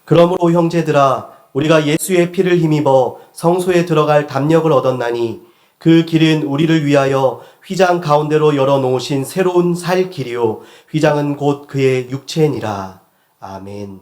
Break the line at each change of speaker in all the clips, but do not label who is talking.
그러므로 형제들아, 우리가 예수의 피를 힘입어 성소에 들어갈 담력을 얻었나니 그 길은 우리를 위하여 휘장 가운데로 열어놓으신 새로운 살 길이요 휘장은 곧 그의 육체니라. 아멘.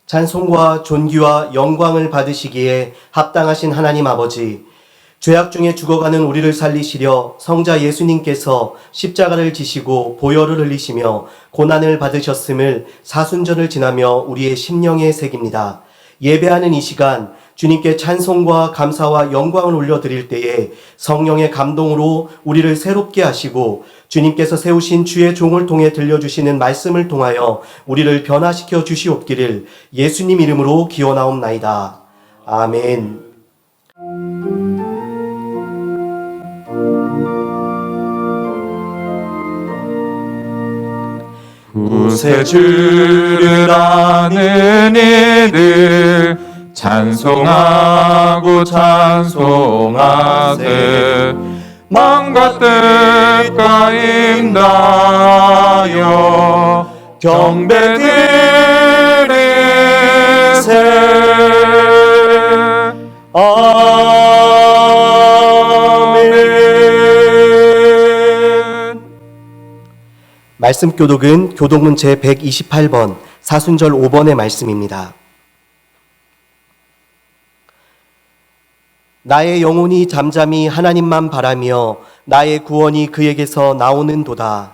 찬송과 존귀와 영광을 받으시기에 합당하신 하나님 아버지, 죄악 중에 죽어가는 우리를 살리시려 성자 예수님께서 십자가를 지시고 보혈을 흘리시며 고난을 받으셨음을 사순절을 지나며 우리의 심령에 새깁니다. 예배하는 이 시간 주님께 찬송과 감사와 영광을 올려드릴 때에 성령의 감동으로 우리를 새롭게 하시고 주님께서 세우신 주의 종을 통해 들려주시는 말씀을 통하여 우리를 변화시켜 주시옵기를 예수님 이름으로 기원하옵나이다. 아멘.
구세주를 아는 이들 찬송하고 찬송하세. 마음과 뜻과 임하여 경배 드리세. 아멘.
말씀 교독은 교독문 제 128번 사순절 5번의 말씀입니다. 나의 영혼이 잠잠히 하나님만 바라며 나의 구원이 그에게서 나오는도다.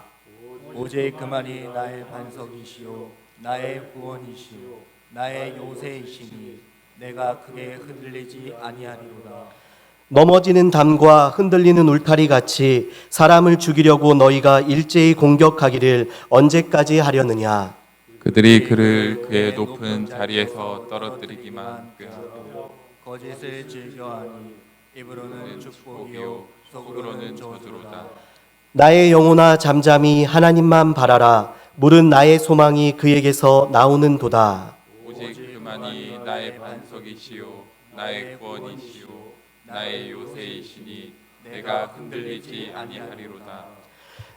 오직 그만이 나의 반석이시요 나의 구원이시요 나의 요새이시니 내가 크게 흔들리지 아니하리로다.
넘어지는 담과 흔들리는 울타리 같이 사람을 죽이려고 너희가 일제히 공격하기를 언제까지 하려느냐.
그들이 그를 그의 높은 자리에서 떨어뜨리기만 꾀하고
거짓을 즐겨하니 입으로는 축복이요 속으로는 저주로다.
나의 영혼아 잠잠히 하나님만 바라라. 물은 나의 소망이 그에게서 나오는도다.
오직 그만이 나의 반석이시요 나의 구원이시요 나의 요새이시니 내가 흔들리지 아니하리로다.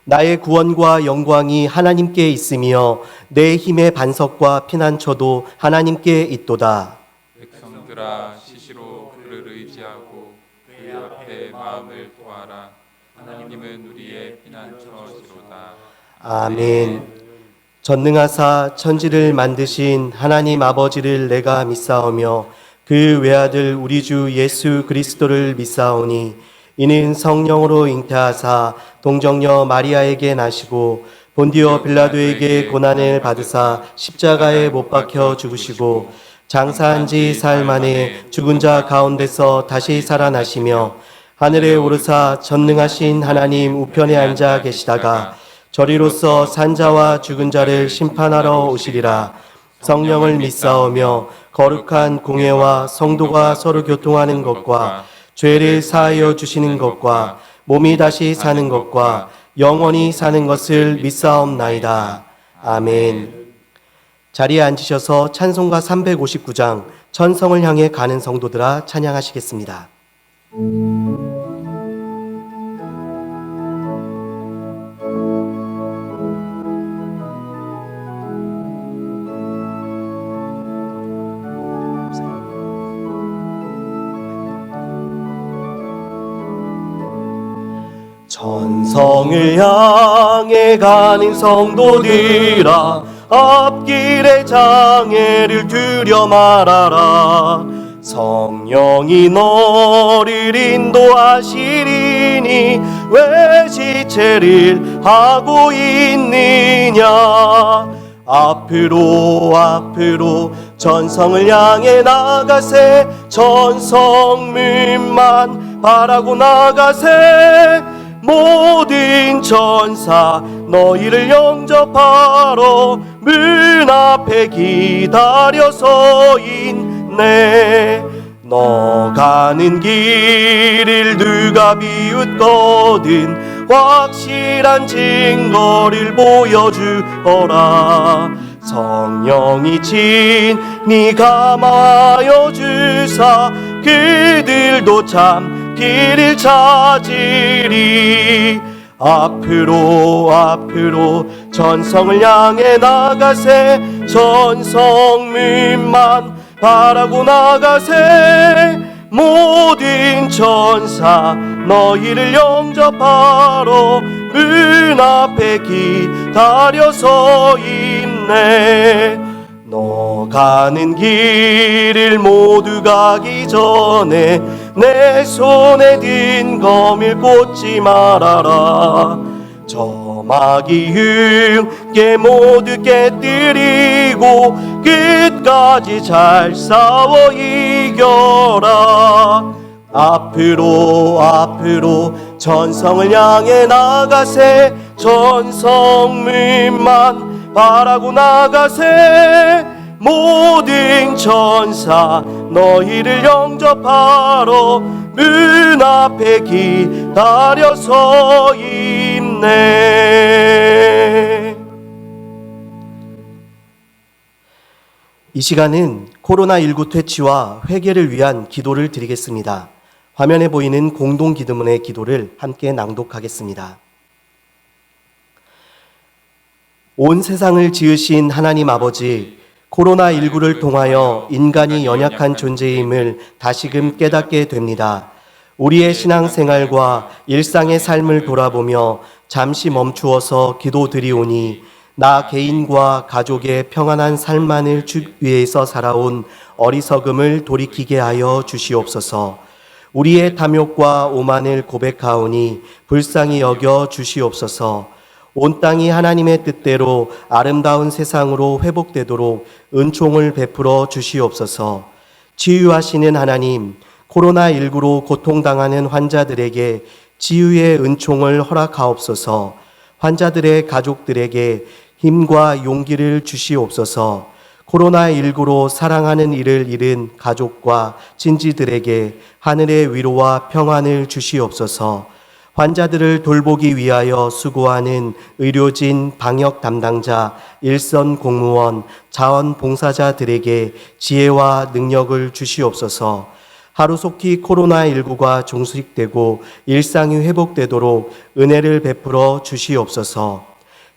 나의 구원과 영광이 하나님께 있으며 내 힘의 반석과 피난처도 하나님께 있도다.
백성들아 시시로 그를 의지하고 그의 앞에 마음을 토하라. 하나님은 우리의 피난처시로다.
아멘. 전능하사 천지를 만드신 하나님 아버지를 내가 믿사오며 그 외아들 우리 주 예수 그리스도를 믿사오니 이는 성령으로 잉태하사 동정녀 마리아에게 나시고 본디오 빌라도에게 고난을 받으사 십자가에 못 박혀 죽으시고 장사한 지 사흘 만에 죽은 자 가운데서 다시 살아나시며 하늘에 오르사 전능하신 하나님 우편에 앉아 계시다가 저리로서 산자와 죽은 자를 심판하러 오시리라. 성령을 믿사오며 거룩한 공회와 성도가 서로 교통하는 것과 죄를 사하여 주시는 것과 몸이 다시 사는 것과 영원히 사는 것을 믿사옵나이다. 아멘. 자리에 앉으셔서 찬송가 359장 천성을 향해 가는 성도들아 찬양하시겠습니다. 천성을 향해 가는 성도들아 앞길에 장애를 두려 말아라. 성령이 너를 인도하시리니 왜 지체를 하고 있느냐. 앞으로 전성을 향해 나가세. 천성문만 바라고 나가세. 모든 천사 너희를 영접하러 문 앞에 기다려서 있네. 너 가는 길을 누가 비웃거든 확실한 증거를 보여주어라. 성령이 친히 감하여 주사 그들도 참 길을 찾으리. 앞으로 전성을 향해 나가세. 전성문만 바라고 나가세. 모든 천사 너희를 영접하러 문 앞에 기다려서 있네. 너 가는 길을 모두 가기 전에 내 손에 든 검을 꽂지 말아라. 저 마귀 흉계 모두 깨뜨리고 끝까지 잘 싸워 이겨라. 앞으로 전성을 향해 나가세. 전성문만 바라고 나가세. 모든 천사 너희를 영접하러 문 앞에 기다려서 있네. 이 시간은 코로나19 퇴치와 회개를 위한 기도를 드리겠습니다. 화면에 보이는 공동 기도문의 기도를 함께 낭독하겠습니다. 온 세상을 지으신 하나님 아버지, 코로나19를 통하여 인간이 연약한 존재임을 다시금 깨닫게 됩니다. 우리의 신앙생활과 일상의 삶을 돌아보며 잠시 멈추어서 기도드리오니 나 개인과 가족의 평안한 삶만을 위해서 살아온 어리석음을 돌이키게 하여 주시옵소서. 우리의 탐욕과 오만을 고백하오니 불쌍히 여겨 주시옵소서. 온 땅이 하나님의 뜻대로 아름다운 세상으로 회복되도록 은총을 베풀어 주시옵소서. 치유하시는 하나님, 코로나19로 고통당하는 환자들에게 치유의 은총을 허락하옵소서. 환자들의 가족들에게 힘과 용기를 주시옵소서. 코로나19로 사랑하는 이를 잃은 가족과 친지들에게 하늘의 위로와 평안을 주시옵소서. 환자들을 돌보기 위하여 수고하는 의료진, 방역 담당자, 일선 공무원, 자원봉사자들에게 지혜와 능력을 주시옵소서. 하루속히 코로나19가 종식되고 일상이 회복되도록 은혜를 베풀어 주시옵소서.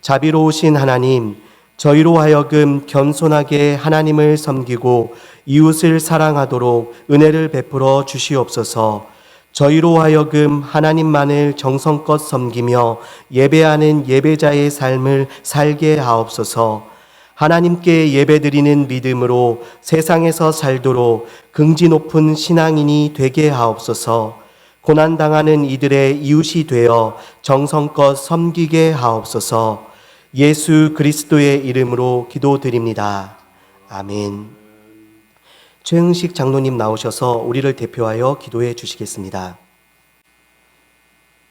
자비로우신 하나님, 저희로 하여금 겸손하게 하나님을 섬기고 이웃을 사랑하도록 은혜를 베풀어 주시옵소서. 저희로 하여금 하나님만을 정성껏 섬기며 예배하는 예배자의 삶을 살게 하옵소서. 하나님께 예배드리는 믿음으로 세상에서 살도록 긍지 높은 신앙인이 되게 하옵소서. 고난당하는 이들의 이웃이 되어 정성껏 섬기게 하옵소서. 예수 그리스도의 이름으로 기도드립니다. 아멘. 최흥식 장로님 나오셔서 우리를 대표하여 기도해 주시겠습니다.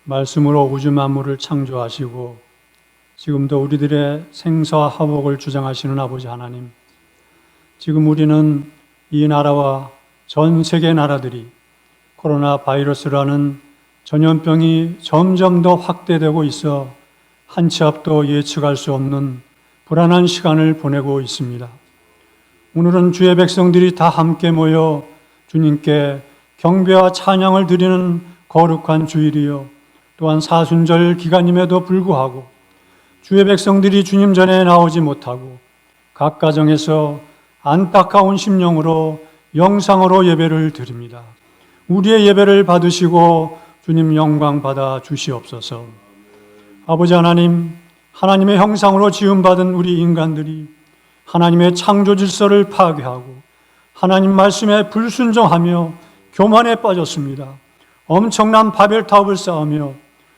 말씀으로 우주 만물을 창조하시고 지금도 우리들의 생사와 화복을 주장하시는 아버지 하나님, 지금 우리는 이 나라와 전 세계 나라들이 코로나 바이러스라는 전염병이 점점 더 확대되고 있어 한 치 앞도 예측할 수 없는 불안한 시간을 보내고 있습니다. 오늘은 주의 백성들이 다 함께 모여 주님께 경배와 찬양을 드리는 거룩한 주일이요, 또한 사순절 기간임에도 불구하고 주의 백성들이 주님 전에 나오지 못하고 각 가정에서 안타까운 심령으로 영상으로 예배를 드립니다. 우리의 예배를 받으시고 주님 영광 받아 주시옵소서. 아버지 하나님, 하나님의 형상으로 지음받은 우리 인간들이 하나님의 창조 질서를 파괴하고 하나님 말씀에 불순종하며 교만에 빠졌습니다. 엄청난 바벨탑을 쌓으며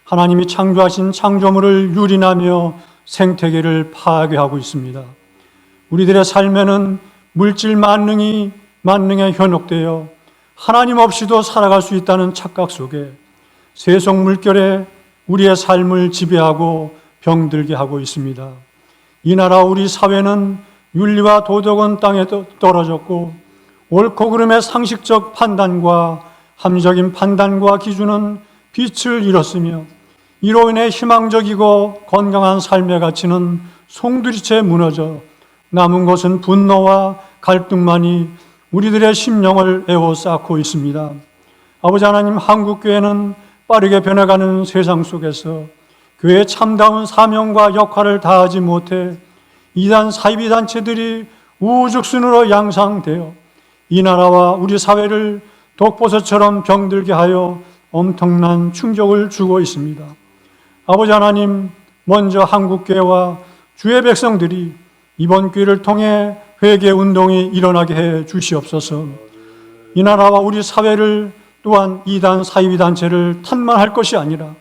하나님이 창조하신 창조물을 유린하며 생태계를 파괴하고 있습니다. 우리들의 삶에는 물질 만능에 현혹되어 하나님 없이도 살아갈 수 있다는 착각 속에 세속 물결에 우리의 삶을 지배하고 병들게 하고 있습니다. 이 나라 우리 사회는 윤리와 도덕은 땅에 떨어졌고 옳고 그름의 상식적 판단과 합리적인 판단과 기준은 빛을 잃었으며 이로 인해 희망적이고 건강한 삶의 가치는 송두리째 무너져 남은 것은 분노와 갈등만이 우리들의 심령을 에워싸고 있습니다. 아버지 하나님, 한국교회는 빠르게 변해가는 세상 속에서 교회의 참다운 사명과 역할을 다하지 못해 이단 사이비 단체들이 우죽순으로 양상되어 이 나라와 우리 사회를 독버섯처럼 병들게 하여 엄청난 충격을 주고 있습니다. 아버지 하나님, 먼저 한국교회와 주의 백성들이 이번 기회를 통해 회개 운동이 일어나게 해 주시옵소서. 이 나라와 우리 사회를 또한 이단 사이비 단체를 탄만할 것이 아니라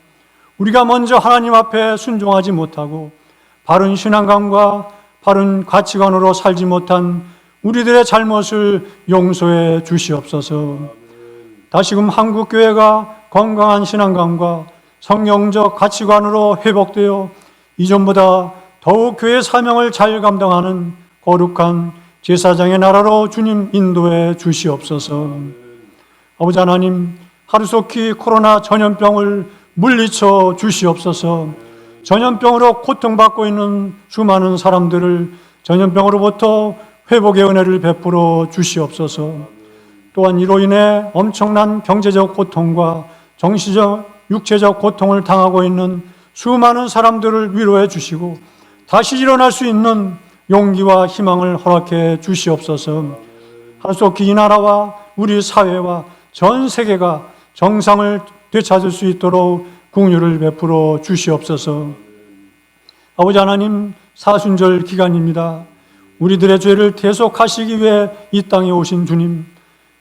우리가 먼저 하나님 앞에 순종하지 못하고 바른 신앙감과 바른 가치관으로 살지 못한 우리들의 잘못을 용서해 주시옵소서. 다시금 한국교회가 건강한 신앙감과 성경적 가치관으로 회복되어 이전보다 더욱 교회 사명을 잘 감당하는 거룩한 제사장의 나라로 주님 인도해 주시옵소서. 아버지 하나님, 하루속히 코로나 전염병을 물리쳐 주시옵소서. 전염병으로 고통받고 있는 수많은 사람들을 전염병으로부터 회복의 은혜를 베풀어 주시옵소서. 또한 이로 인해 엄청난 경제적 고통과 정신적, 육체적 고통을 당하고 있는 수많은 사람들을 위로해 주시고 다시 일어날 수 있는 용기와 희망을 허락해 주시옵소서. 하루속히 이 나라와 우리 사회와 전 세계가 정상을 되찾을 수 있도록 긍휼을 베풀어 주시옵소서. 아버지 하나님, 사순절 기간입니다. 우리들의 죄를 대속하시기 위해 이 땅에 오신 주님,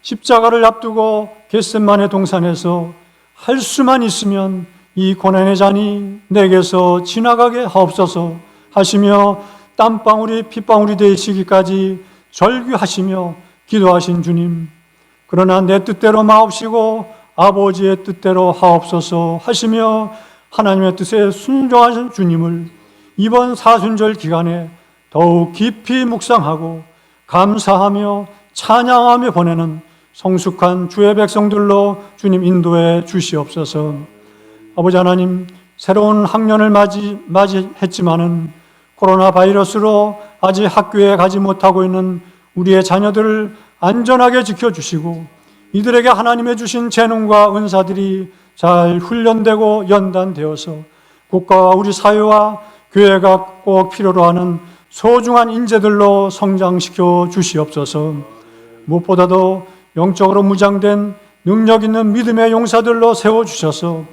십자가를 앞두고 겟세마네 동산에서 할 수만 있으면 이 고난의 잔이 내게서 지나가게 하옵소서 하시며 땀방울이 핏방울이 되시기까지 절규하시며 기도하신 주님, 그러나 내 뜻대로 마옵시고 아버지의 뜻대로 하옵소서 하시며 하나님의 뜻에 순종하신 주님을 이번 사순절 기간에 더욱 깊이 묵상하고 감사하며 찬양하며 보내는 성숙한 주의 백성들로 주님 인도해 주시옵소서. 아버지 하나님, 새로운 학년을 맞이했지만은 코로나 바이러스로 아직 학교에 가지 못하고 있는 우리의 자녀들을 안전하게 지켜주시고 이들에게 하나님의 주신 재능과 은사들이 잘 훈련되고 연단되어서 국가와 우리 사회와 교회가 꼭 필요로 하는 소중한 인재들로 성장시켜 주시옵소서. 무엇보다도 영적으로 무장된 능력 있는 믿음의 용사들로 세워주셔서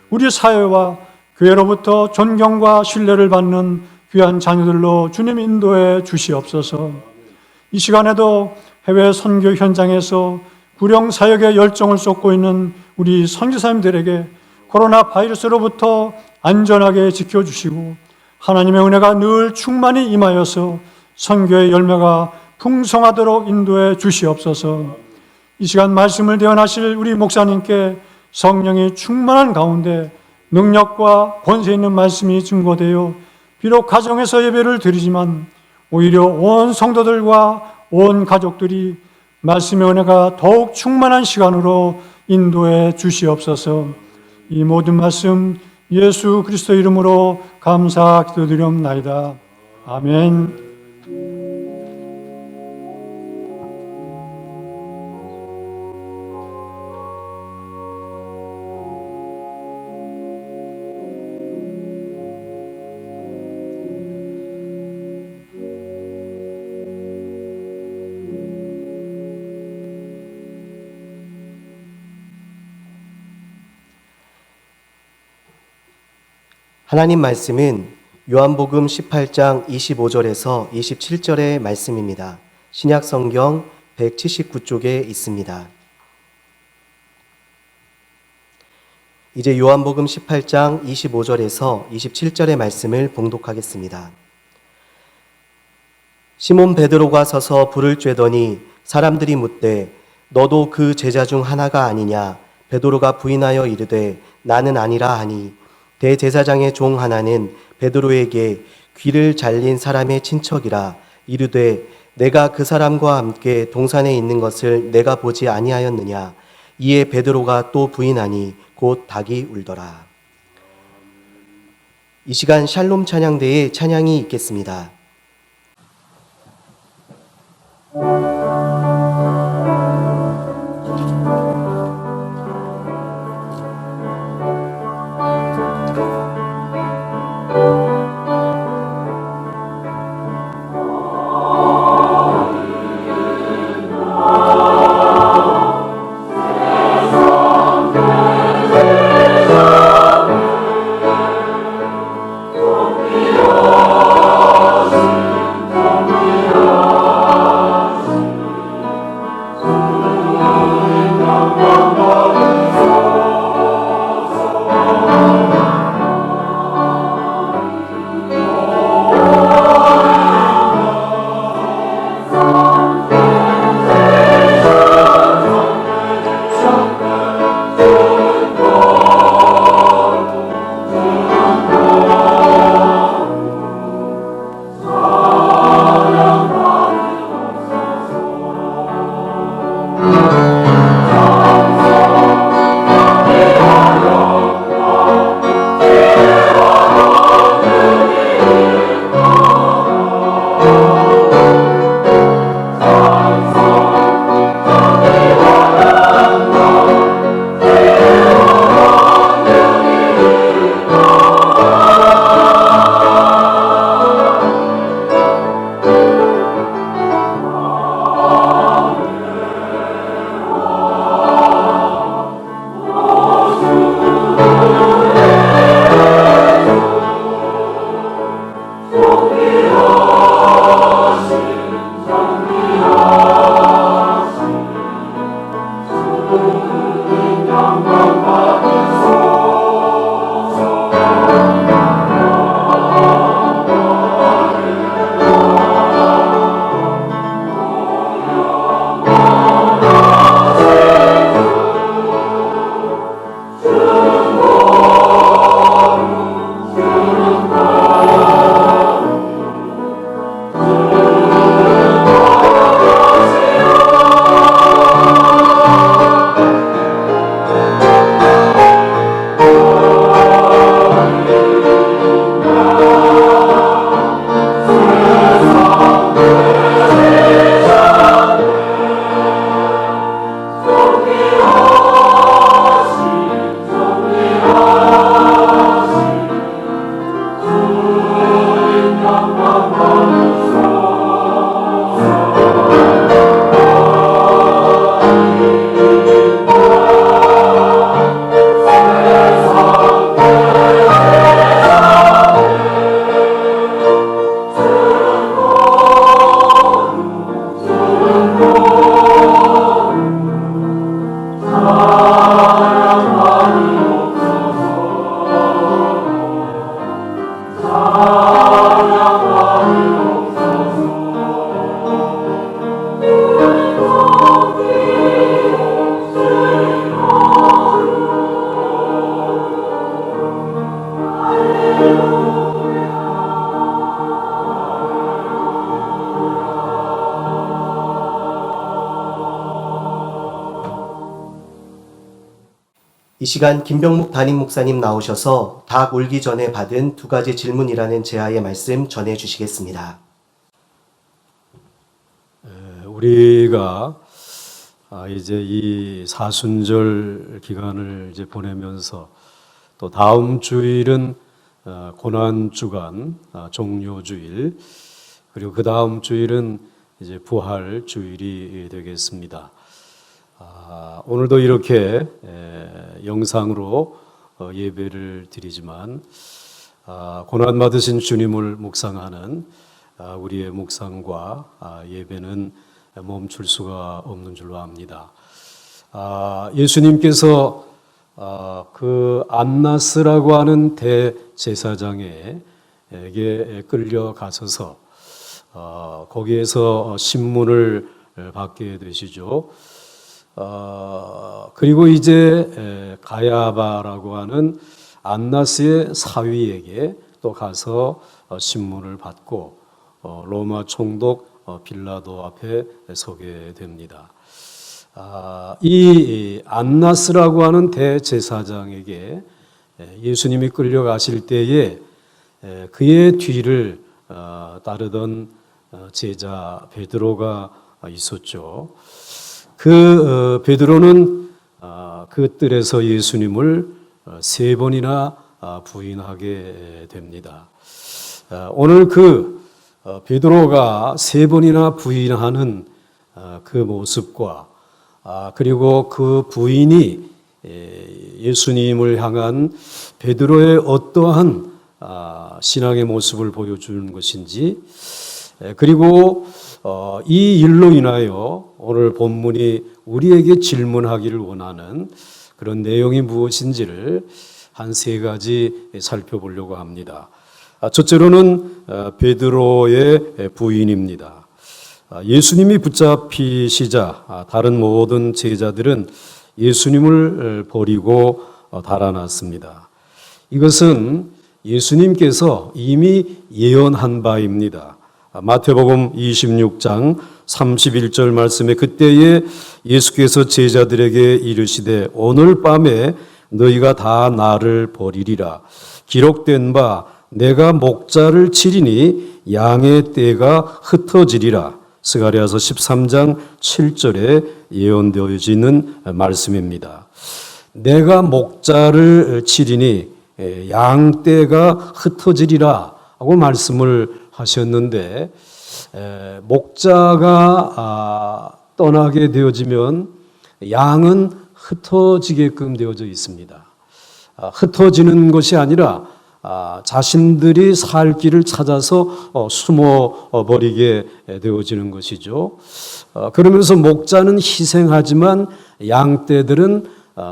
우리 사회와 교회로부터 존경과 신뢰를 받는 귀한 자녀들로 주님 인도해 주시옵소서. 이 시간에도 해외 선교 현장에서 구령 사역에 열정을 쏟고 있는 우리 선교사님들에게 코로나 바이러스로부터 안전하게 지켜주시고 하나님의 은혜가 늘 충만히 임하여서 선교의 열매가 풍성하도록 인도해 주시옵소서. 이 시간 말씀을 대언하실 우리 목사님께 성령이 충만한 가운데 능력과 권세 있는 말씀이 증거되어 비록 가정에서 예배를 드리지만 오히려 온 성도들과 온 가족들이 말씀의 은혜가 더욱 충만한 시간으로 인도해 주시옵소서. 이 모든 말씀 예수 그리스도 이름으로 감사 기도드리옵나이다. 아멘.
하나님 말씀은 요한복음 18장 25절에서 27절의 말씀입니다. 신약 성경 179쪽에 있습니다. 이제 요한복음 18장 25절에서 27절의 말씀을 봉독하겠습니다. 시몬 베드로가 서서 불을 쬐더니 사람들이 묻되 너도 그 제자 중 하나가 아니냐? 베드로가 부인하여 이르되 나는 아니라 하니 대제사장의 종 하나는 베드로에게 귀를 잘린 사람의 친척이라 이르되 내가 그 사람과 함께 동산에 있는 것을 내가 보지 아니하였느냐. 이에 베드로가 또 부인하니 곧 닭이 울더라. 이 시간 샬롬 찬양대에 찬양이 있겠습니다. 이 시간 김병묵 담임 목사님 나오셔서 닭 울기 전에 받은 두 가지 질문이라는 제아의 말씀 전해 주시겠습니다.
우리가 이제 이 사순절 기간을 이제 보내면서 또 다음 주일은 고난 주간 종료주일, 그리고 그 다음 주일은 이제 부활 주일이 되겠습니다. 오늘도 이렇게 영상으로 예배를 드리지만 고난 받으신 주님을 묵상하는 우리의 묵상과 예배는 멈출 수가 없는 줄로 압니다. 예수님께서 그 안나스라고 하는 대제사장에게 끌려가셔서 거기에서 신문을 받게 되시죠. 그리고 이제 가야바라고 하는 안나스의 사위에게 또 가서 신문을 받고 로마 총독 빌라도 앞에 서게 됩니다. 이 안나스라고 하는 대제사장에게 예수님이 끌려가실 때에 그의 뒤를 따르던 제자 베드로가 있었죠. 그 베드로는 그 뜰에서 예수님을 3번이나 부인하게 됩니다. 오늘 그 베드로가 3번이나 부인하는 그 모습과 그리고 그 부인이 예수님을 향한 베드로의 어떠한 신앙의 모습을 보여주는 것인지, 그리고 이 일로 인하여 오늘 본문이 우리에게 질문하기를 원하는 그런 내용이 무엇인지를 한 3가지 살펴보려고 합니다. 첫째로는 베드로의 부인입니다. 예수님이 붙잡히시자 다른 모든 제자들은 예수님을 버리고 달아났습니다. 이것은 예수님께서 이미 예언한 바입니다. 마태복음 26장 31절 말씀에 그때에 예수께서 제자들에게 이르시되 오늘 밤에 너희가 다 나를 버리리라. 기록된 바 내가 목자를 치리니 양의 떼가 흩어지리라. 스가랴서 13장 7절에 예언되어지는 말씀입니다. 내가 목자를 치리니 양떼가 흩어지리라 하고 말씀을 하셨는데, 목자가 떠나게 되어지면 양은 흩어지게끔 되어져 있습니다. 흩어지는 것이 아니라 자신들이 살 길을 찾아서 숨어버리게 되어지는 것이죠. 그러면서 목자는 희생하지만 양떼들은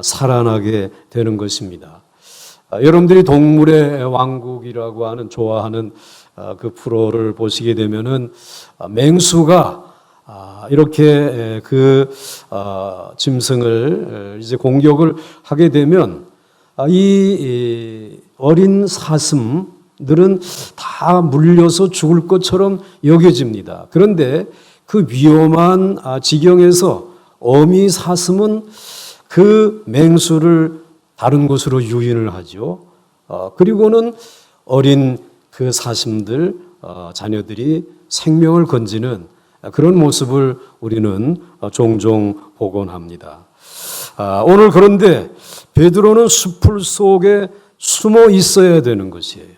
살아나게 되는 것입니다. 여러분들이 동물의 왕국이라고 하는 좋아하는 그 프로를 보시게 되면은 맹수가 이렇게 그 짐승을 이제 공격을 하게 되면 이 어린 사슴들은 다 물려서 죽을 것처럼 여겨집니다. 그런데 그 위험한 지경에서 어미 사슴은 그 맹수를 다른 곳으로 유인을 하죠. 그리고는 어린 그 사슴들, 자녀들이 생명을 건지는 그런 모습을 우리는 종종 보곤 합니다. 오늘 그런데 베드로는 숲을 속에 숨어 있어야 되는 것이에요.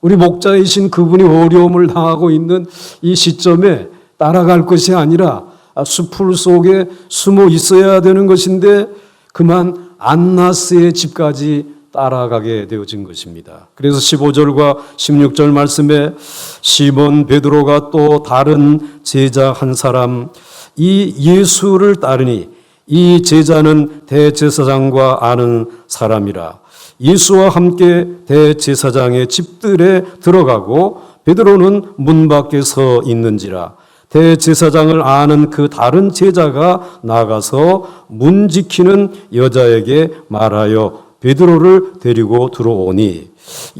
우리 목자이신 그분이 어려움을 당하고 있는 이 시점에 따라갈 것이 아니라 숲을 속에 숨어 있어야 되는 것인데 그만 안나스의 집까지 따라가게 되어진 것입니다. 그래서 15절과 16절 말씀에 시몬 베드로가 또 다른 제자 한 사람 이 예수를 따르니 이 제자는 대제사장과 아는 사람이라. 예수와 함께 대제사장의 집들에 들어가고 베드로는 문 밖에 서 있는지라. 대제사장을 아는 그 다른 제자가 나가서 문 지키는 여자에게 말하여 베드로를 데리고 들어오니,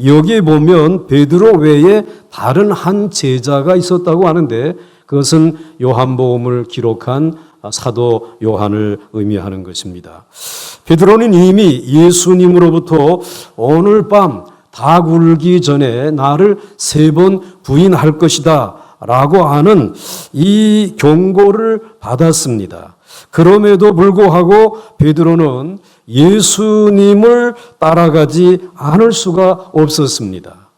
여기에 보면 베드로 외에 다른 한 제자가 있었다고 하는데 그것은 요한복음을 기록한 사도 요한을 의미하는 것입니다. 베드로는 이미 예수님으로부터 오늘 밤 닭 울기 전에 나를 3번 부인할 것이다 라고 하는 이 경고를 받았습니다. 그럼에도 불구하고 베드로는 예수님을 따라가지 않을 수가 없었습니다.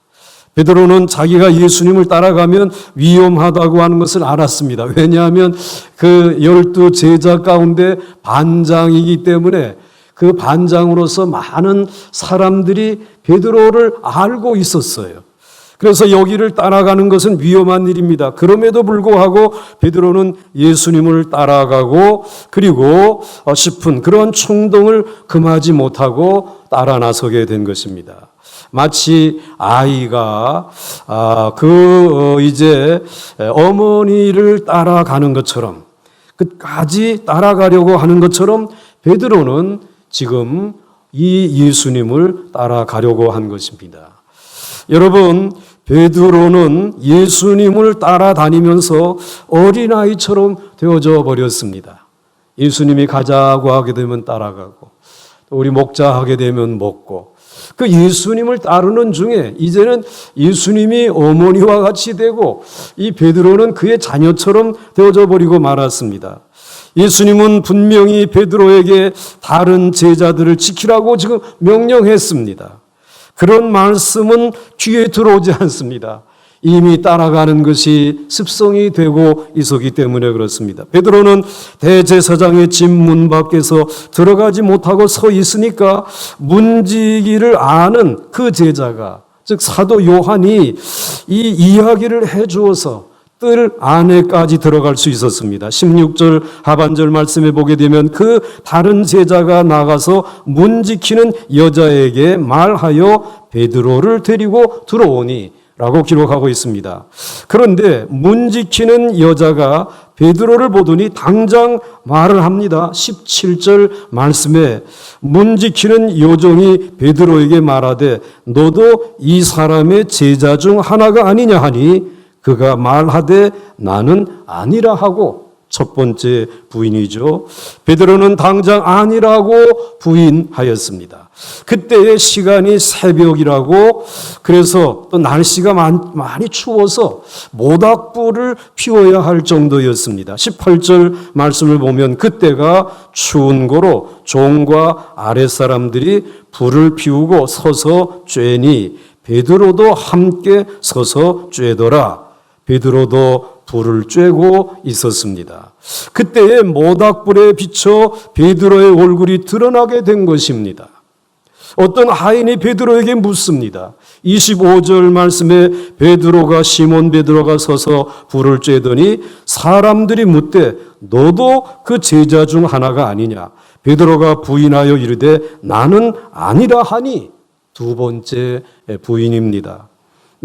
베드로는 자기가 예수님을 따라가면 위험하다고 하는 것을 알았습니다. 왜냐하면 그 12 제자 가운데 반장이기 때문에 그 반장으로서 많은 사람들이 베드로를 알고 있었어요. 그래서 여기를 따라가는 것은 위험한 일입니다. 그럼에도 불구하고 베드로는 예수님을 따라가고 그리고 싶은 그런 충동을 금하지 못하고 따라 나서게 된 것입니다. 마치 아이가 이제 어머니를 따라가는 것처럼 끝까지 따라가려고 하는 것처럼 베드로는 지금 이 예수님을 따라가려고 한 것입니다. 여러분, 베드로는 예수님을 따라다니면서 어린아이처럼 되어져 버렸습니다. 예수님이 가자고 하게 되면 따라가고, 또 우리 먹자 하게 되면 먹고, 그 예수님을 따르는 중에 이제는 예수님이 어머니와 같이 되고 이 베드로는 그의 자녀처럼 되어져 버리고 말았습니다. 예수님은 분명히 베드로에게 다른 제자들을 지키라고 지금 명령했습니다. 그런 말씀은 귀에 들어오지 않습니다. 이미 따라가는 것이 습성이 되고 있었기 때문에 그렇습니다. 베드로는 대제사장의 집 문 밖에서 들어가지 못하고 서 있으니까 문지기를 아는 그 제자가, 즉 사도 요한이 이 이야기를 해주어서 뜰 안에까지 들어갈 수 있었습니다. 16절 하반절 말씀에 보게 되면 그 다른 제자가 나가서 문 지키는 여자에게 말하여 베드로를 데리고 들어오니 라고 기록하고 있습니다. 그런데 문 지키는 여자가 베드로를 보더니 당장 말을 합니다. 17절 말씀에 문 지키는 여종이 베드로에게 말하되 너도 이 사람의 제자 중 하나가 아니냐 하니 그가 말하되 나는 아니라 하고, 첫 번째 부인이죠. 베드로는 당장 아니라고 부인하였습니다. 그때의 시간이 새벽이라고, 그래서 또 날씨가 많이 추워서 모닥불을 피워야 할 정도였습니다. 18절 말씀을 보면 그때가 추운 고로 종과 아랫사람들이 불을 피우고 서서 쬐니 베드로도 함께 서서 쬐더라. 베드로도 불을 쬐고 있었습니다. 그때에 모닥불에 비춰 베드로의 얼굴이 드러나게 된 것입니다. 어떤 하인이 베드로에게 묻습니다. 25절 말씀에 베드로가 시몬 베드로가 서서 불을 쬐더니 사람들이 묻되 너도 그 제자 중 하나가 아니냐. 베드로가 부인하여 이르되 나는 아니라 하니, 두 번째 부인입니다.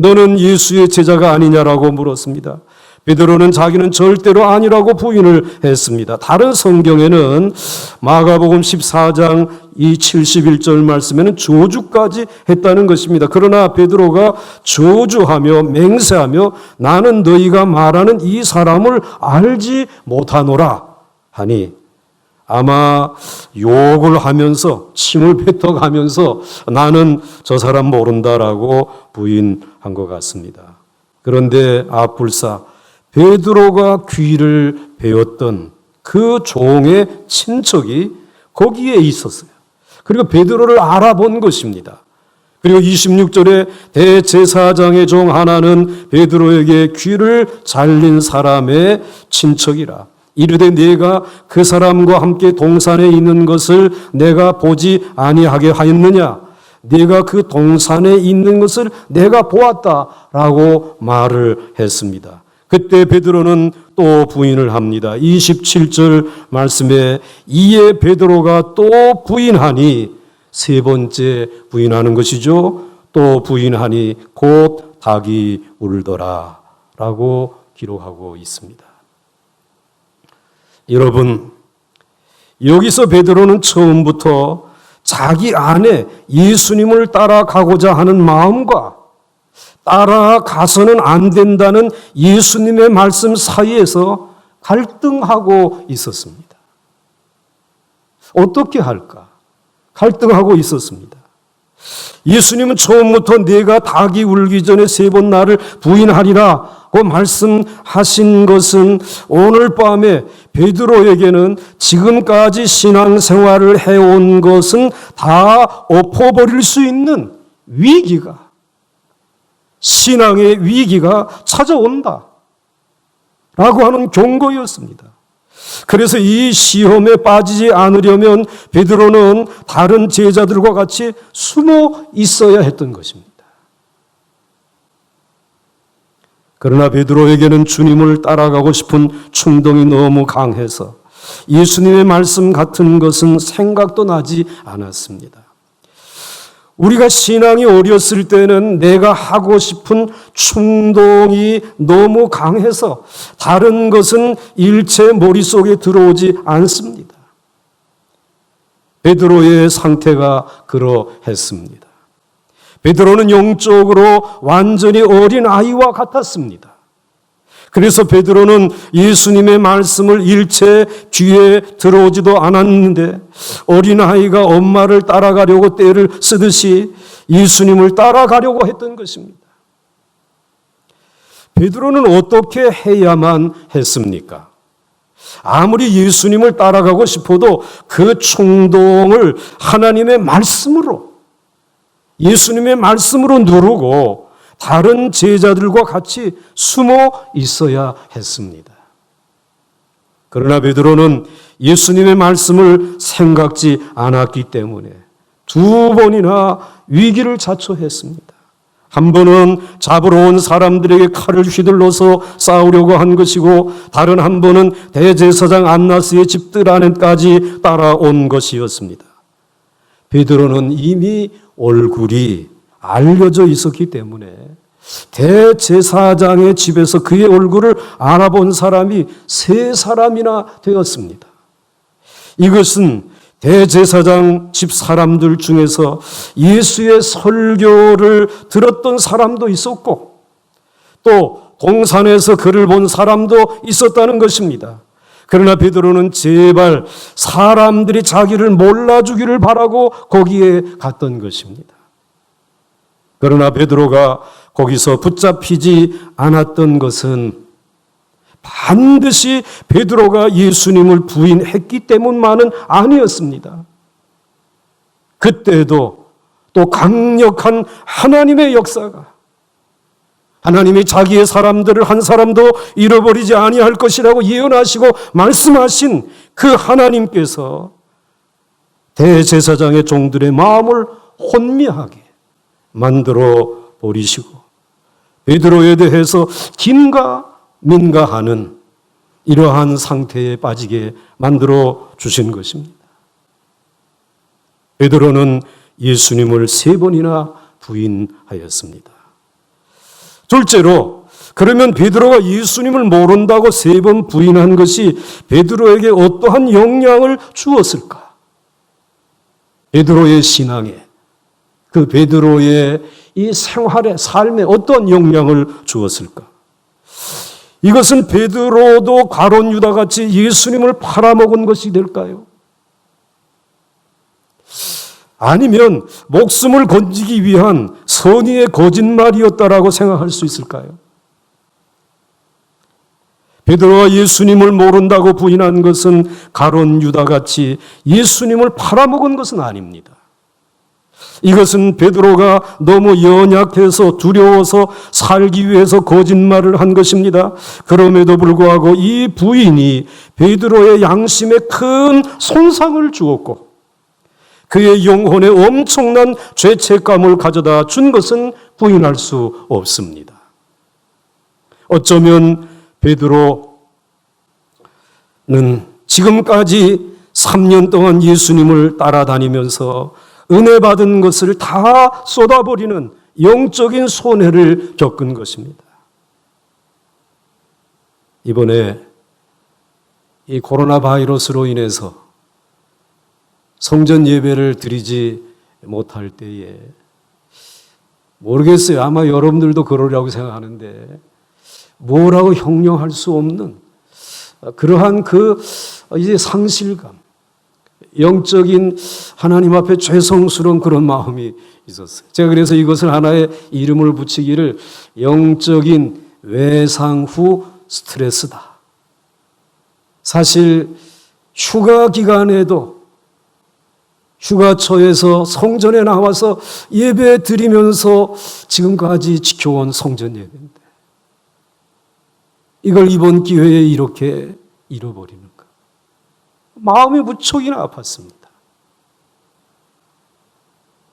너는 예수의 제자가 아니냐라고 물었습니다. 베드로는 자기는 절대로 아니라고 부인을 했습니다. 다른 성경에는 마가복음 14장 이 71절 말씀에는 저주까지 했다는 것입니다. 그러나 베드로가 저주하며 맹세하며 나는 너희가 말하는 이 사람을 알지 못하노라 하니, 아마 욕을 하면서 침을 뱉어가면서 나는 저 사람 모른다라고 부인한 것 같습니다. 그런데 앞불사 베드로가 귀를 베었던 그 종의 친척이 거기에 있었어요. 그리고 베드로를 알아본 것입니다. 그리고 26절에 대제사장의 종 하나는 베드로에게 귀를 잘린 사람의 친척이라. 이르되 네가 그 사람과 함께 동산에 있는 것을 내가 보지 아니하게 하였느냐? 네가 그 동산에 있는 것을 내가 보았다라고 말을 했습니다. 그때 베드로는 또 부인을 합니다. 27절 말씀에 이에 베드로가 또 부인하니, 세 번째 부인하는 것이죠. 또 부인하니 곧 닭이 울더라 라고 기록하고 있습니다. 여러분, 여기서 베드로는 처음부터 자기 안에 예수님을 따라가고자 하는 마음과 따라가서는 안 된다는 예수님의 말씀 사이에서 갈등하고 있었습니다. 어떻게 할까? 갈등하고 있었습니다. 예수님은 처음부터 내가 닭이 울기 전에 세 번 나를 부인하리라고 말씀하신 것은 오늘 밤에 베드로에게는 지금까지 신앙생활을 해온 것은 다 엎어버릴 수 있는 위기가, 신앙의 위기가 찾아온다 라고 하는 경고였습니다. 그래서 이 시험에 빠지지 않으려면 베드로는 다른 제자들과 같이 숨어 있어야 했던 것입니다. 그러나 베드로에게는 주님을 따라가고 싶은 충동이 너무 강해서 예수님의 말씀 같은 것은 생각도 나지 않았습니다. 우리가 신앙이 어렸을 때는 내가 하고 싶은 충동이 너무 강해서 다른 것은 일체 머릿속에 들어오지 않습니다. 베드로의 상태가 그러했습니다. 베드로는 영적으로 완전히 어린 아이와 같았습니다. 그래서 베드로는 예수님의 말씀을 일체 귀에 들어오지도 않았는데 어린아이가 엄마를 따라가려고 떼를 쓰듯이 예수님을 따라가려고 했던 것입니다. 베드로는 어떻게 해야만 했습니까? 아무리 예수님을 따라가고 싶어도 그 충동을 하나님의 말씀으로, 예수님의 말씀으로 누르고 다른 제자들과 같이 숨어 있어야 했습니다. 그러나 베드로는 예수님의 말씀을 생각지 않았기 때문에 두 번이나 위기를 자초했습니다. 한 번은 잡으러 온 사람들에게 칼을 휘둘러서 싸우려고 한 것이고, 다른 한 번은 대제사장 안나스의 집들 안에까지 따라온 것이었습니다. 베드로는 이미 얼굴이 알려져 있었기 때문에 대제사장의 집에서 그의 얼굴을 알아본 사람이 3사람이나 되었습니다. 이것은 대제사장 집 사람들 중에서 예수의 설교를 들었던 사람도 있었고 또 동산에서 그를 본 사람도 있었다는 것입니다. 그러나 베드로는 제발 사람들이 자기를 몰라주기를 바라고 거기에 갔던 것입니다. 그러나 베드로가 거기서 붙잡히지 않았던 것은 반드시 베드로가 예수님을 부인했기 때문만은 아니었습니다. 그때도 또 강력한 하나님의 역사가, 하나님이 자기의 사람들을 한 사람도 잃어버리지 아니할 것이라고 예언하시고 말씀하신 그 하나님께서 대제사장의 종들의 마음을 혼미하게 만들어 버리시고 베드로에 대해서 긴가 민가하는 이러한 상태에 빠지게 만들어 주신 것입니다. 베드로는 예수님을 3번이나 부인하였습니다. 둘째로, 그러면 베드로가 예수님을 모른다고 3번 부인한 것이 베드로에게 어떠한 영향을 주었을까? 베드로의 신앙에, 그 베드로의 이 생활에, 삶에 어떤 영향을 주었을까? 이것은 베드로도 가룟 유다같이 예수님을 팔아먹은 것이 될까요? 아니면 목숨을 건지기 위한 선의의 거짓말이었다라고 생각할 수 있을까요? 베드로가 예수님을 모른다고 부인한 것은 가룟 유다같이 예수님을 팔아먹은 것은 아닙니다. 이것은 베드로가 너무 연약해서 두려워서 살기 위해서 거짓말을 한 것입니다. 그럼에도 불구하고 이 부인이 베드로의 양심에 큰 손상을 주었고 그의 영혼에 엄청난 죄책감을 가져다 준 것은 부인할 수 없습니다. 어쩌면 베드로는 지금까지 3년 동안 예수님을 따라다니면서 은혜 받은 것을 다 쏟아버리는 영적인 손해를 겪은 것입니다. 이번에 이 코로나 바이러스로 인해서 성전 예배를 드리지 못할 때에 모르겠어요. 아마 여러분들도 그러려고 생각하는데 뭐라고 형용할 수 없는 그러한 그 이제 상실감, 영적인 하나님 앞에 죄송스러운 그런 마음이 있었어요. 제가 그래서 이것을 하나의 이름을 붙이기를 영적인 외상 후 스트레스다. 사실 휴가 기간에도 휴가처에서 성전에 나와서 예배 드리면서 지금까지 지켜온 성전 예배인데 이걸 이번 기회에 이렇게 잃어버리는가. 마음이 무척이나 아팠습니다.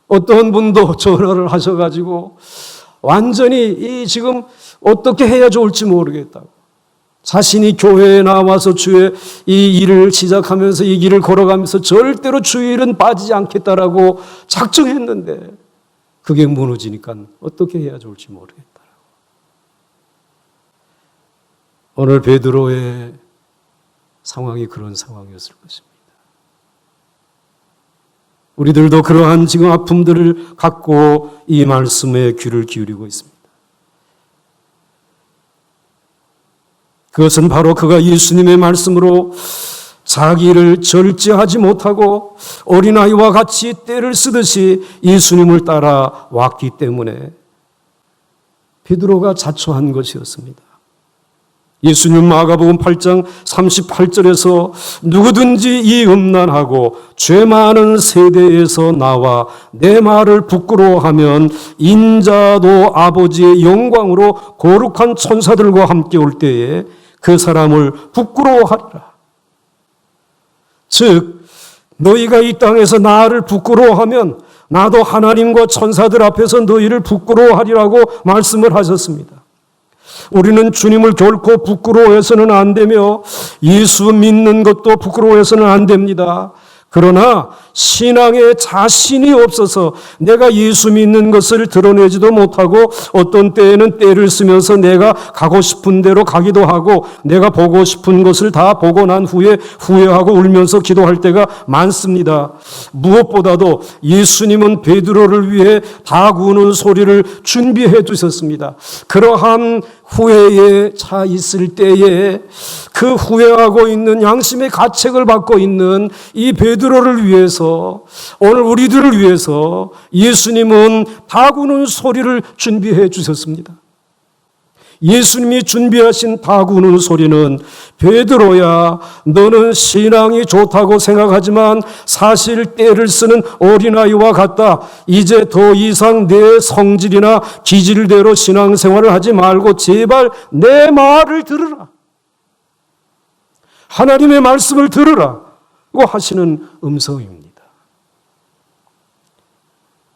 어떤 분도 전화를 하셔가지고 완전히 이 지금 어떻게 해야 좋을지 모르겠다고. 자신이 교회에 나와서 주의 이 일을 시작하면서 이 길을 걸어가면서 절대로 주의 일은 빠지지 않겠다라고 작정했는데 그게 무너지니까 어떻게 해야 좋을지 모르겠다라고. 오늘 베드로의 상황이 그런 상황이었을 것입니다. 우리들도 그러한 지금 아픔들을 갖고 이 말씀에 귀를 기울이고 있습니다. 그것은 바로 그가 예수님의 말씀으로 자기를 절제하지 못하고 어린아이와 같이 떼를 쓰듯이 예수님을 따라 왔기 때문에 베드로가 자초한 것이었습니다. 예수님 마가복음 8장 38절에서 누구든지 이 음란하고 죄 많은 세대에서 나와 내 말을 부끄러워하면 인자도 아버지의 영광으로 거룩한 천사들과 함께 올 때에 그 사람을 부끄러워하리라. 즉 너희가 이 땅에서 나를 부끄러워하면 나도 하나님과 천사들 앞에서 너희를 부끄러워하리라고 말씀을 하셨습니다. 우리는 주님을 결코 부끄러워해서는 안 되며 예수 믿는 것도 부끄러워해서는 안 됩니다. 그러나 신앙에 자신이 없어서 내가 예수 믿는 것을 드러내지도 못하고 어떤 때에는 때를 쓰면서 내가 가고 싶은 대로 가기도 하고 내가 보고 싶은 것을 다 보고 난 후에 후회하고 울면서 기도할 때가 많습니다. 무엇보다도 예수님은 베드로를 위해 다 구는 소리를 준비해 두셨습니다. 그러한 후회에 차 있을 때에 그 후회하고 있는 양심의 가책을 받고 있는 이 베드로를 위해서 오늘 우리들을 위해서 예수님은 다구는 소리를 준비해 주셨습니다. 예수님이 준비하신 다구는 소리는 베드로야 너는 신앙이 좋다고 생각하지만 사실 때를 쓰는 어린아이와 같다. 이제 더 이상 내 성질이나 기질대로 신앙생활을 하지 말고 제발 내 말을 들으라. 하나님의 말씀을 들으라. 고 하시는 음성입니다.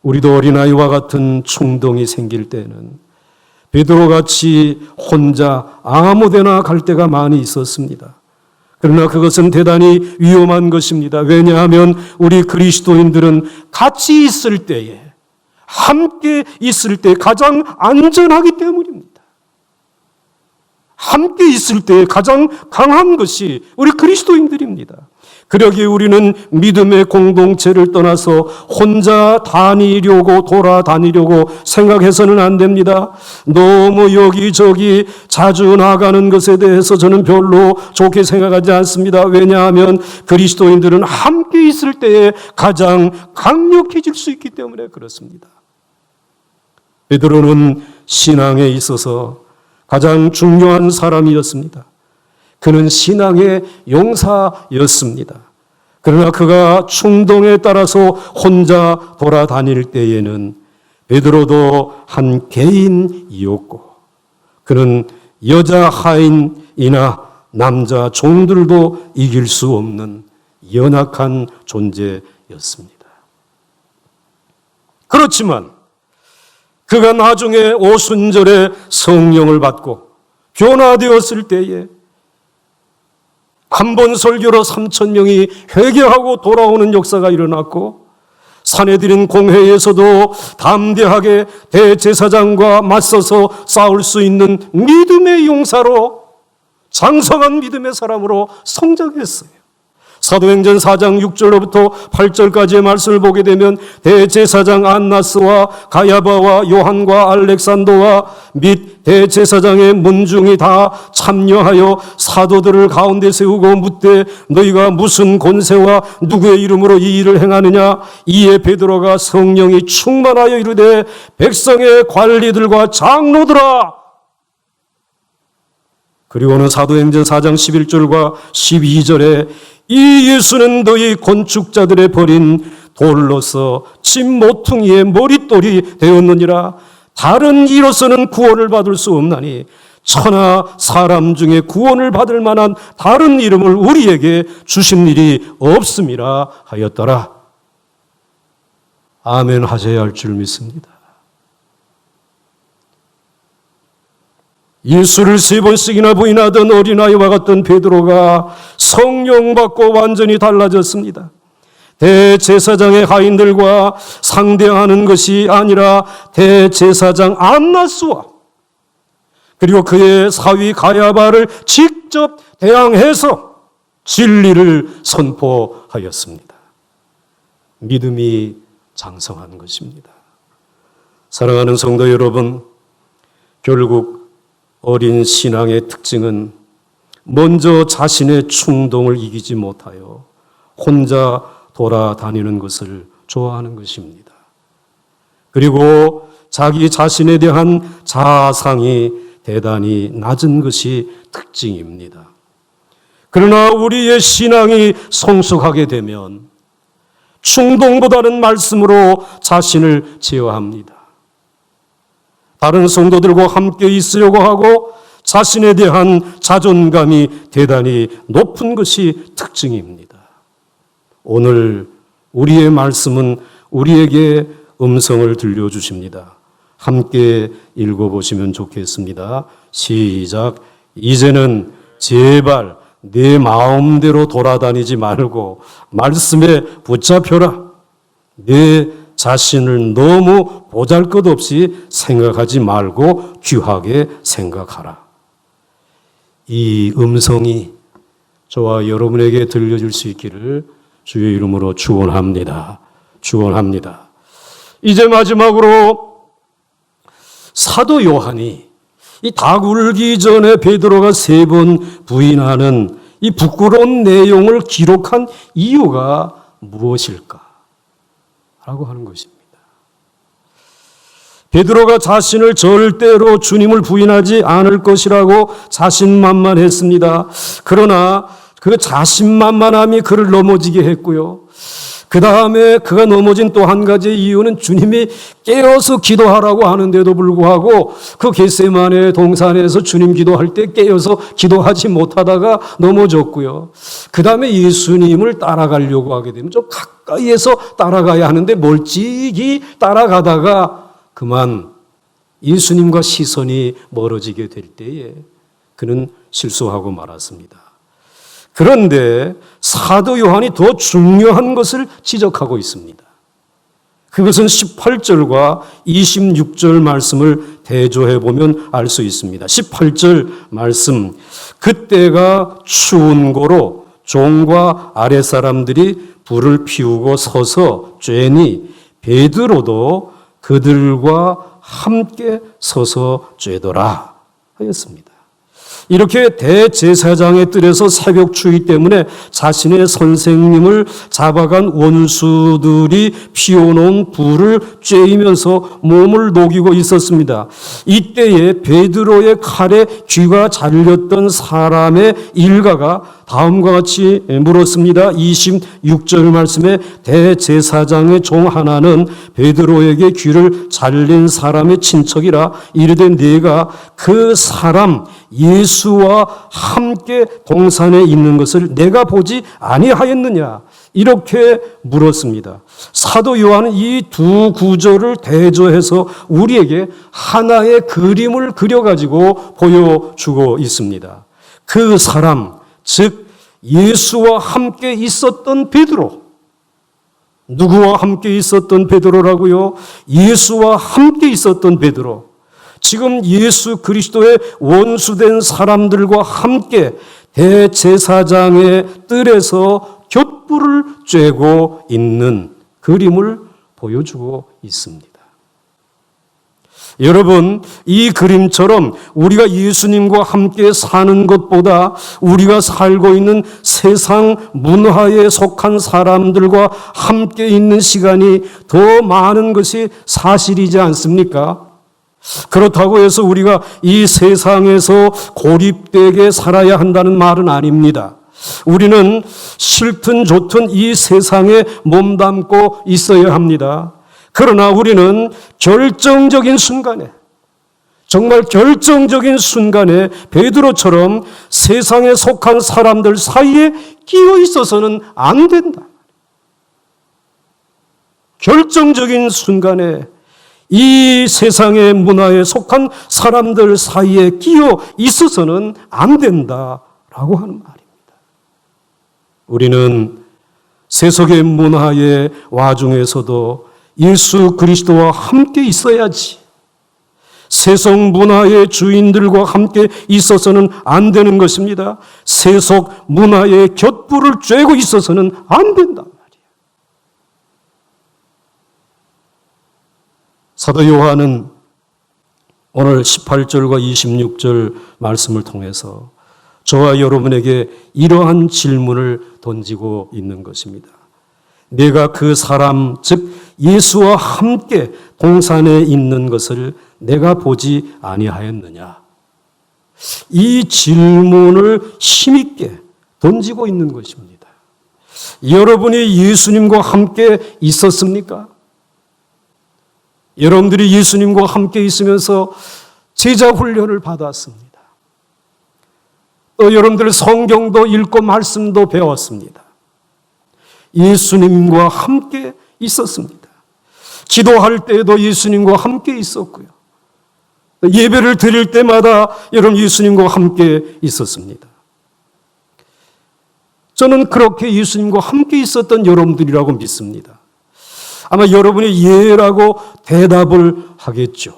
우리도 어린아이와 같은 충동이 생길 때는 베드로같이 혼자 아무데나 갈 때가 많이 있었습니다. 그러나 그것은 대단히 위험한 것입니다. 왜냐하면 우리 그리스도인들은 같이 있을 때에 함께 있을 때 가장 안전하기 때문입니다. 함께 있을 때 가장 강한 것이 우리 그리스도인들입니다. 그러기에 우리는 믿음의 공동체를 떠나서 혼자 다니려고 돌아다니려고 생각해서는 안 됩니다. 너무 여기저기 자주 나가는 것에 대해서 저는 별로 좋게 생각하지 않습니다. 왜냐하면 그리스도인들은 함께 있을 때에 가장 강력해질 수 있기 때문에 그렇습니다. 베드로는 신앙에 있어서 가장 중요한 사람이었습니다. 그는 신앙의 용사였습니다. 그러나 그가 충동에 따라서 혼자 돌아다닐 때에는 베드로도 한 개인이었고 그는 여자 하인이나 남자 종들도 이길 수 없는 연약한 존재였습니다. 그렇지만 그가 나중에 오순절에 성령을 받고 변화되었을 때에 한 번 설교로 3,000명이 회개하고 돌아오는 역사가 일어났고 산헤드린 공회에서도 담대하게 대제사장과 맞서서 싸울 수 있는 믿음의 용사로 장성한 믿음의 사람으로 성장했어요. 사도행전 4장 6절로부터 8절까지의 말씀을 보게 되면 대제사장 안나스와 가야바와 요한과 알렉산더와 및 대제사장의 문중이 다 참여하여 사도들을 가운데 세우고 묻되 너희가 무슨 권세와 누구의 이름으로 이 일을 행하느냐. 이에 베드로가 성령이 충만하여 이르되 백성의 관리들과 장로들아. 그리고는 사도행전 4장 11절과 12절에 이 예수는 너희 건축자들의 버린 돌로서 집 모퉁이의 머릿돌이 되었느니라. 다른 이로서는 구원을 받을 수 없나니 천하 사람 중에 구원을 받을 만한 다른 이름을 우리에게 주신 일이 없음이라 하였더라. 아멘 하셔야 할 줄 믿습니다. 예수를 3번씩이나 부인하던 어린아이와 같던 베드로가 성령 받고 완전히 달라졌습니다. 대제사장의 하인들과 상대하는 것이 아니라 대제사장 안나스와 그리고 그의 사위 가야바를 직접 대항해서 진리를 선포하였습니다. 믿음이 장성한 것입니다. 사랑하는 성도 여러분, 결국 어린 신앙의 특징은 먼저 자신의 충동을 이기지 못하여 혼자 돌아다니는 것을 좋아하는 것입니다. 그리고 자기 자신에 대한 자아상이 대단히 낮은 것이 특징입니다. 그러나 우리의 신앙이 성숙하게 되면 충동보다는 말씀으로 자신을 제어합니다. 다른 성도들과 함께 있으려고 하고 자신에 대한 자존감이 대단히 높은 것이 특징입니다. 오늘 우리의 말씀은 우리에게 음성을 들려주십니다. 함께 읽어보시면 좋겠습니다. 시작. 이제는 제발 내 마음대로 돌아다니지 말고 말씀에 붙잡혀라. 내 자신을 너무 보잘것없이 생각하지 말고 귀하게 생각하라. 이 음성이 저와 여러분에게 들려줄 수 있기를 주의 이름으로 축원합니다. 축원합니다. 이제 마지막으로 사도 요한이 이 닭 울기 전에 베드로가 3번 부인하는 이 부끄러운 내용을 기록한 이유가 무엇일까? 라고 하는 것입니다. 베드로가 자신을 절대로 주님을 부인하지 않을 것이라고 자신만만했습니다. 그러나 그 자신만만함이 그를 넘어지게 했고요. 그 다음에 그가 넘어진 또 한 가지 이유는 주님이 깨어서 기도하라고 하는데도 불구하고 그 겟세마네 동산에서 주님 기도할 때 깨어서 기도하지 못하다가 넘어졌고요. 그 다음에 예수님을 따라가려고 하게 되면 좀 가까이에서 따라가야 하는데 멀찍이 따라가다가 그만 예수님과 시선이 멀어지게 될 때에 그는 실수하고 말았습니다. 그런데 사도 요한이 더 중요한 것을 지적하고 있습니다. 그것은 18절과 26절 말씀을 대조해 보면 알 수 있습니다. 18절 말씀, 그때가 추운 고로 종과 아랫사람들이 불을 피우고 서서 쬐니 베드로도 그들과 함께 서서 쬐더라 하였습니다. 이렇게 대제사장의 뜰에서 새벽 추위 때문에 자신의 선생님을 잡아간 원수들이 피워놓은 불을 쬐이면서 몸을 녹이고 있었습니다. 이때에 베드로의 칼에 귀가 잘렸던 사람의 일가가 다음과 같이 물었습니다. 26절 말씀에 대제사장의 종 하나는 베드로에게 귀를 잘린 사람의 친척이라 이르되 네가 그 사람 예수와 함께 동산에 있는 것을 내가 보지 아니하였느냐? 이렇게 물었습니다. 사도 요한은 이 두 구절을 대조해서 우리에게 하나의 그림을 그려가지고 보여주고 있습니다. 그 사람, 즉 예수와 함께 있었던 베드로. 누구와 함께 있었던 베드로라고요? 예수와 함께 있었던 베드로. 지금 예수 그리스도의 원수된 사람들과 함께 대제사장의 뜰에서 곁불을 쬐고 있는 그림을 보여주고 있습니다. 여러분, 이 그림처럼 우리가 예수님과 함께 사는 것보다 우리가 살고 있는 세상 문화에 속한 사람들과 함께 있는 시간이 더 많은 것이 사실이지 않습니까? 그렇다고 해서 우리가 이 세상에서 고립되게 살아야 한다는 말은 아닙니다. 우리는 싫든 좋든 이 세상에 몸담고 있어야 합니다. 그러나 우리는 결정적인 순간에, 정말 결정적인 순간에 베드로처럼 세상에 속한 사람들 사이에 끼어 있어서는 안 된다. 결정적인 순간에 이 세상의 문화에 속한 사람들 사이에 끼어 있어서는 안 된다라고 하는 말입니다. 우리는 세속의 문화의 와중에서도 예수 그리스도와 함께 있어야지. 세속 문화의 주인들과 함께 있어서는 안 되는 것입니다. 세속 문화의 곁불을 쬐고 있어서는 안 된단 말이에요. 사도 요한은 오늘 18절과 26절 말씀을 통해서 저와 여러분에게 이러한 질문을 던지고 있는 것입니다. 내가 그 사람, 즉 예수와 함께 동산에 있는 것을 내가 보지 아니하였느냐? 이 질문을 힘있게 던지고 있는 것입니다. 여러분이 예수님과 함께 있었습니까? 여러분들이 예수님과 함께 있으면서 제자 훈련을 받았습니다. 또 여러분들 성경도 읽고 말씀도 배웠습니다. 예수님과 함께 있었습니다. 기도할 때에도 예수님과 함께 있었고요. 예배를 드릴 때마다 여러분 예수님과 함께 있었습니다. 저는 그렇게 예수님과 함께 있었던 여러분들이라고 믿습니다. 아마 여러분이 예라고 대답을 하겠죠.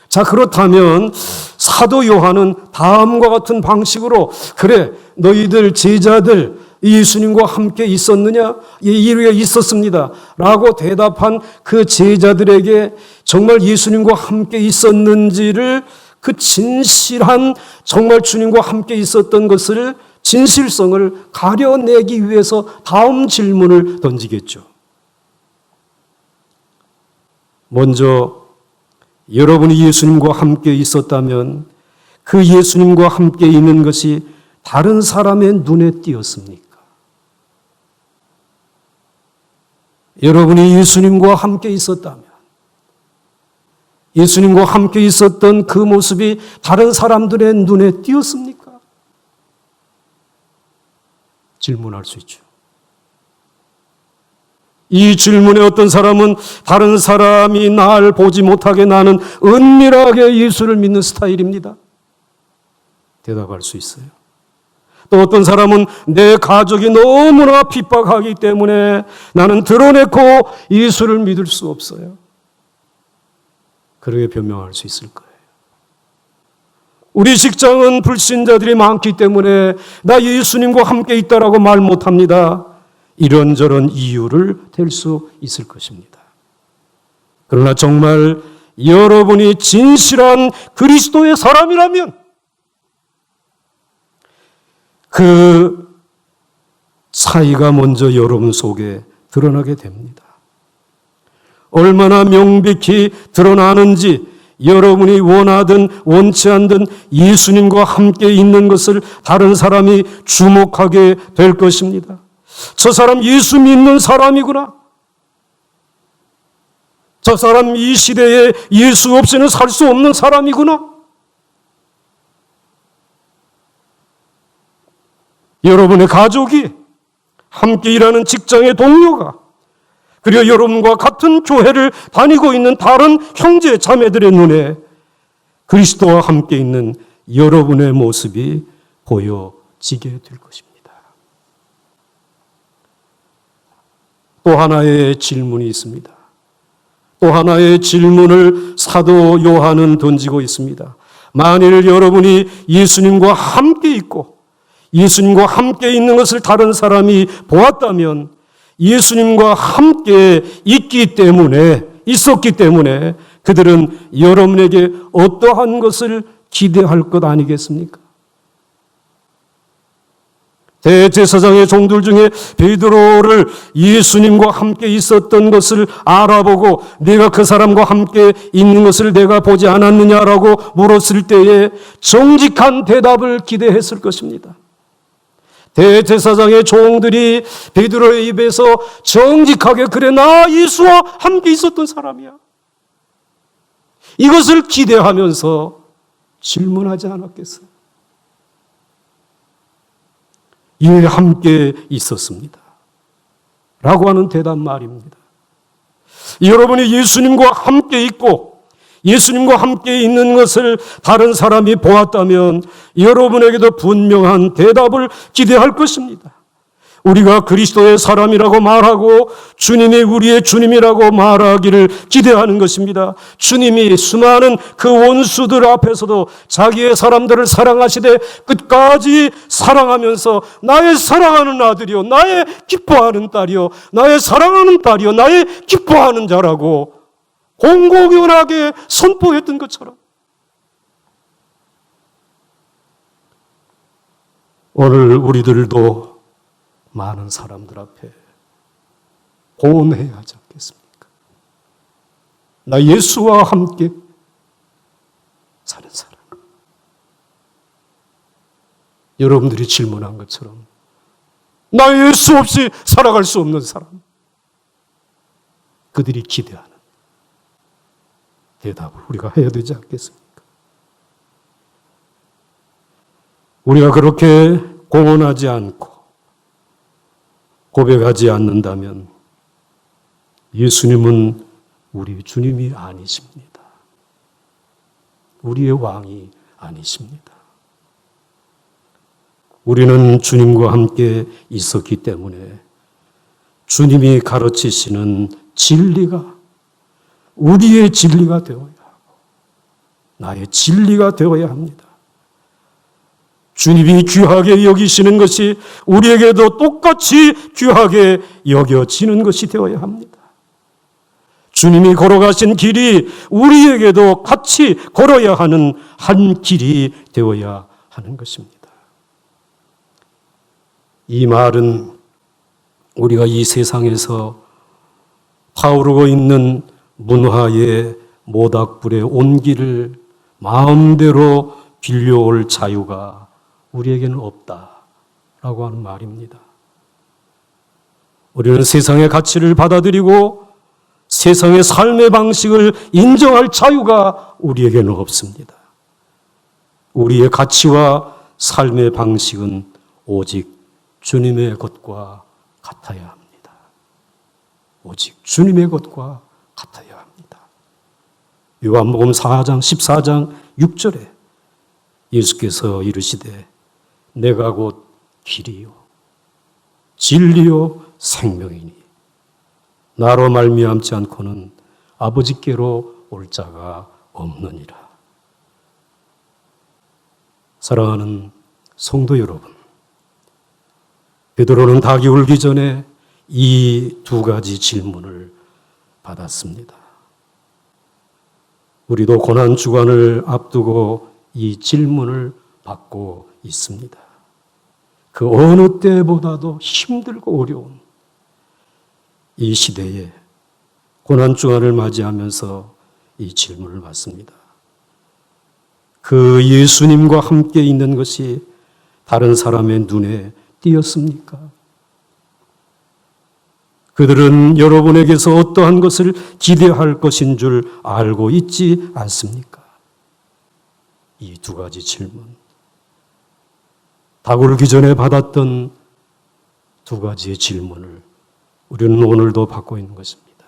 자, 그렇다면 사도 요한은 다음과 같은 방식으로 그래, 너희들 제자들 예수님과 함께 있었느냐? 이루어 있었습니다. 라고 대답한 그 제자들에게 정말 예수님과 함께 있었는지를 그 진실한 정말 주님과 함께 있었던 것을 진실성을 가려내기 위해서 다음 질문을 던지겠죠. 먼저 여러분이 예수님과 함께 있었다면 그 예수님과 함께 있는 것이 다른 사람의 눈에 띄었습니까? 여러분이 예수님과 함께 있었다면 예수님과 함께 있었던 그 모습이 다른 사람들의 눈에 띄었습니까? 질문할 수 있죠. 이 질문에 어떤 사람은 다른 사람이 날 보지 못하게 나는 은밀하게 예수를 믿는 스타일입니다. 대답할 수 있어요. 또 어떤 사람은 내 가족이 너무나 핍박하기 때문에 나는 드러내고 예수를 믿을 수 없어요. 그렇게 변명할 수 있을 거예요. 우리 직장은 불신자들이 많기 때문에 나 예수님과 함께 있다라고 말 못합니다. 이런저런 이유를 댈 수 있을 것입니다. 그러나 정말 여러분이 진실한 그리스도의 사람이라면 그 차이가 먼저 여러분 속에 드러나게 됩니다. 얼마나 명백히 드러나는지 여러분이 원하든 원치 않든 예수님과 함께 있는 것을 다른 사람이 주목하게 될 것입니다. 저 사람 예수 믿는 사람이구나. 저 사람 이 시대에 예수 없이는 살 수 없는 사람이구나. 여러분의 가족이, 함께 일하는 직장의 동료가, 그리고 여러분과 같은 교회를 다니고 있는 다른 형제 자매들의 눈에 그리스도와 함께 있는 여러분의 모습이 보여지게 될 것입니다. 또 하나의 질문이 있습니다. 또 하나의 질문을 사도 요한은 던지고 있습니다. 만일 여러분이 예수님과 함께 있고 예수님과 함께 있는 것을 다른 사람이 보았다면 예수님과 함께 있었기 때문에 그들은 여러분에게 어떠한 것을 기대할 것 아니겠습니까? 대제사장의 종들 중에 베드로를 예수님과 함께 있었던 것을 알아보고 네가 그 사람과 함께 있는 것을 내가 보지 않았느냐라고 물었을 때에 정직한 대답을 기대했을 것입니다. 대제사장의 종들이 베드로의 입에서 정직하게 그래 나 예수와 함께 있었던 사람이야. 이것을 기대하면서 질문하지 않았겠어요? 예, 함께 있었습니다. 라고 하는 대답 말입니다. 여러분이 예수님과 함께 있고 예수님과 함께 있는 것을 다른 사람이 보았다면 여러분에게도 분명한 대답을 기대할 것입니다. 우리가 그리스도의 사람이라고 말하고 주님이 우리의 주님이라고 말하기를 기대하는 것입니다. 주님이 수많은 그 원수들 앞에서도 자기의 사람들을 사랑하시되 끝까지 사랑하면서 나의 사랑하는 아들이요 나의 기뻐하는 딸이요 나의 사랑하는 딸이요 나의 기뻐하는 자라고 공공연하게 선포했던 것처럼 오늘 우리들도 많은 사람들 앞에 공언해야 하지 않겠습니까? 나 예수와 함께 사는 사람. 여러분들이 질문한 것처럼 나 예수 없이 살아갈 수 없는 사람. 그들이 기대하는 대답을 우리가 해야 되지 않겠습니까? 우리가 그렇게 공언하지 않고 고백하지 않는다면 예수님은 우리 주님이 아니십니다. 우리의 왕이 아니십니다. 우리는 주님과 함께 있었기 때문에 주님이 가르치시는 진리가 우리의 진리가 되어야 하고 나의 진리가 되어야 합니다. 주님이 귀하게 여기시는 것이 우리에게도 똑같이 귀하게 여겨지는 것이 되어야 합니다. 주님이 걸어가신 길이 우리에게도 같이 걸어야 하는 한 길이 되어야 하는 것입니다. 이 말은 우리가 이 세상에서 타오르고 있는 문화의 모닥불의 온기를 마음대로 빌려올 자유가 우리에게는 없다라고 하는 말입니다. 우리는 세상의 가치를 받아들이고 세상의 삶의 방식을 인정할 자유가 우리에게는 없습니다. 우리의 가치와 삶의 방식은 오직 주님의 것과 같아야 합니다. 오직 주님의 것과 같아야 합니다. 요한복음 4장 14장 6절에 예수께서 이르시되 내가 곧 길이요 진리요 생명이니 나로 말미암지 않고는 아버지께로 올 자가 없느니라. 사랑하는 성도 여러분, 베드로는 닭이 울기 전에 이 두 가지 질문을 받았습니다. 우리도 고난주간을 앞두고 이 질문을 받고 있습니다. 그 어느 때보다도 힘들고 어려운 이 시대에 고난주간을 맞이하면서 이 질문을 받습니다. 그 예수님과 함께 있는 것이 다른 사람의 눈에 띄었습니까? 그들은 여러분에게서 어떠한 것을 기대할 것인 줄 알고 있지 않습니까? 이 두 가지 질문. 닭 울기 전에 받았던 두 가지의 질문을 우리는 오늘도 받고 있는 것입니다.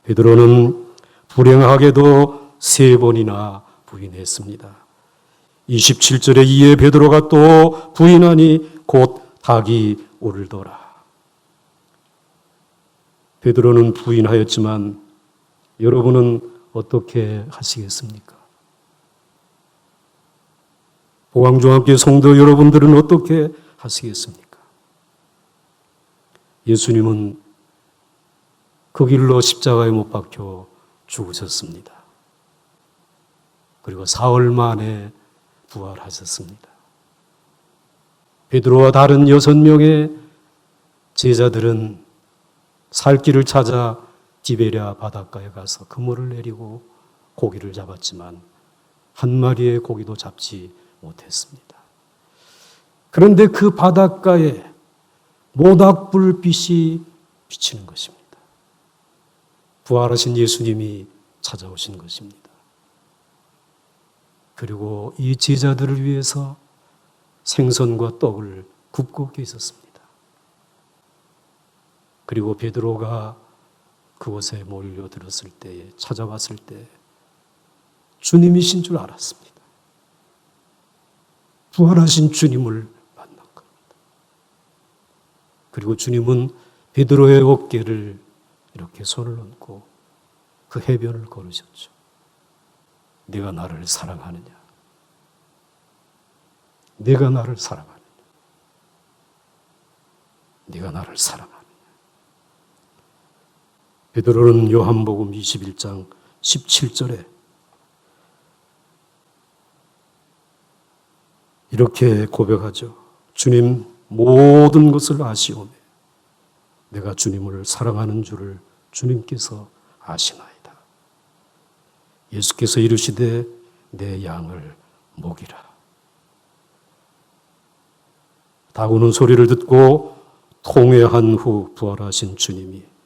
베드로는 불행하게도 3번이나 부인했습니다. 27절에 이에 베드로가 또 부인하니 곧 닭이 울더라. 베드로는 부인하였지만 여러분은 어떻게 하시겠습니까? 보광중학교 성도 여러분들은 어떻게 하시겠습니까? 예수님은 그 길로 십자가에 못 박혀 죽으셨습니다. 그리고 사흘 만에 부활하셨습니다. 베드로와 다른 6명의 제자들은 살 길을 찾아 디베랴 바닷가에 가서 그물을 내리고 고기를 잡았지만 한 마리의 고기도 잡지 못했습니다. 그런데 그 바닷가에 모닥불빛이 비치는 것입니다. 부활하신 예수님이 찾아오신 것입니다. 그리고 이 제자들을 위해서 생선과 떡을 굽고 계셨습니다. 그리고 베드로가 그곳에 몰려들었을 때, 찾아왔을 때 주님이신 줄 알았습니다. 부활하신 주님을 만난 겁니다. 그리고 주님은 베드로의 어깨를 이렇게 손을 얹고 그 해변을 걸으셨죠. 네가 나를 사랑하느냐? 네가 나를 사랑하느냐? 네가 나를 사랑하느냐? 베드로는 요한복음 21장 17절에 이렇게 고백하죠. 주님 모든 것을 아시오매 내가 주님을 사랑하는 줄을 주님께서 아시나이다. 예수께서 이르시되 내 양을 먹이라. 다구는 소리를 듣고 통회한 후 부활하신 주님이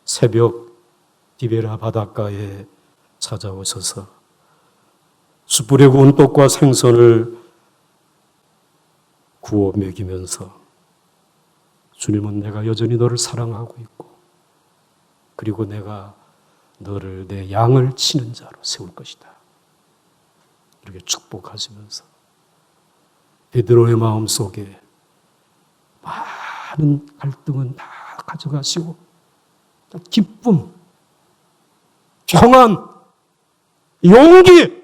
새벽 디베라 바닷가에 찾아오셔서 숯불에 구운 떡과 생선을 구워 먹이면서 주님은 내가 여전히 너를 사랑하고 있고 그리고 내가 너를 내 양을 치는 자로 세울 것이다. 이렇게 축복하시면서 베드로의 마음속에 많은 갈등은 다 가져가시고 기쁨, 평안, 용기,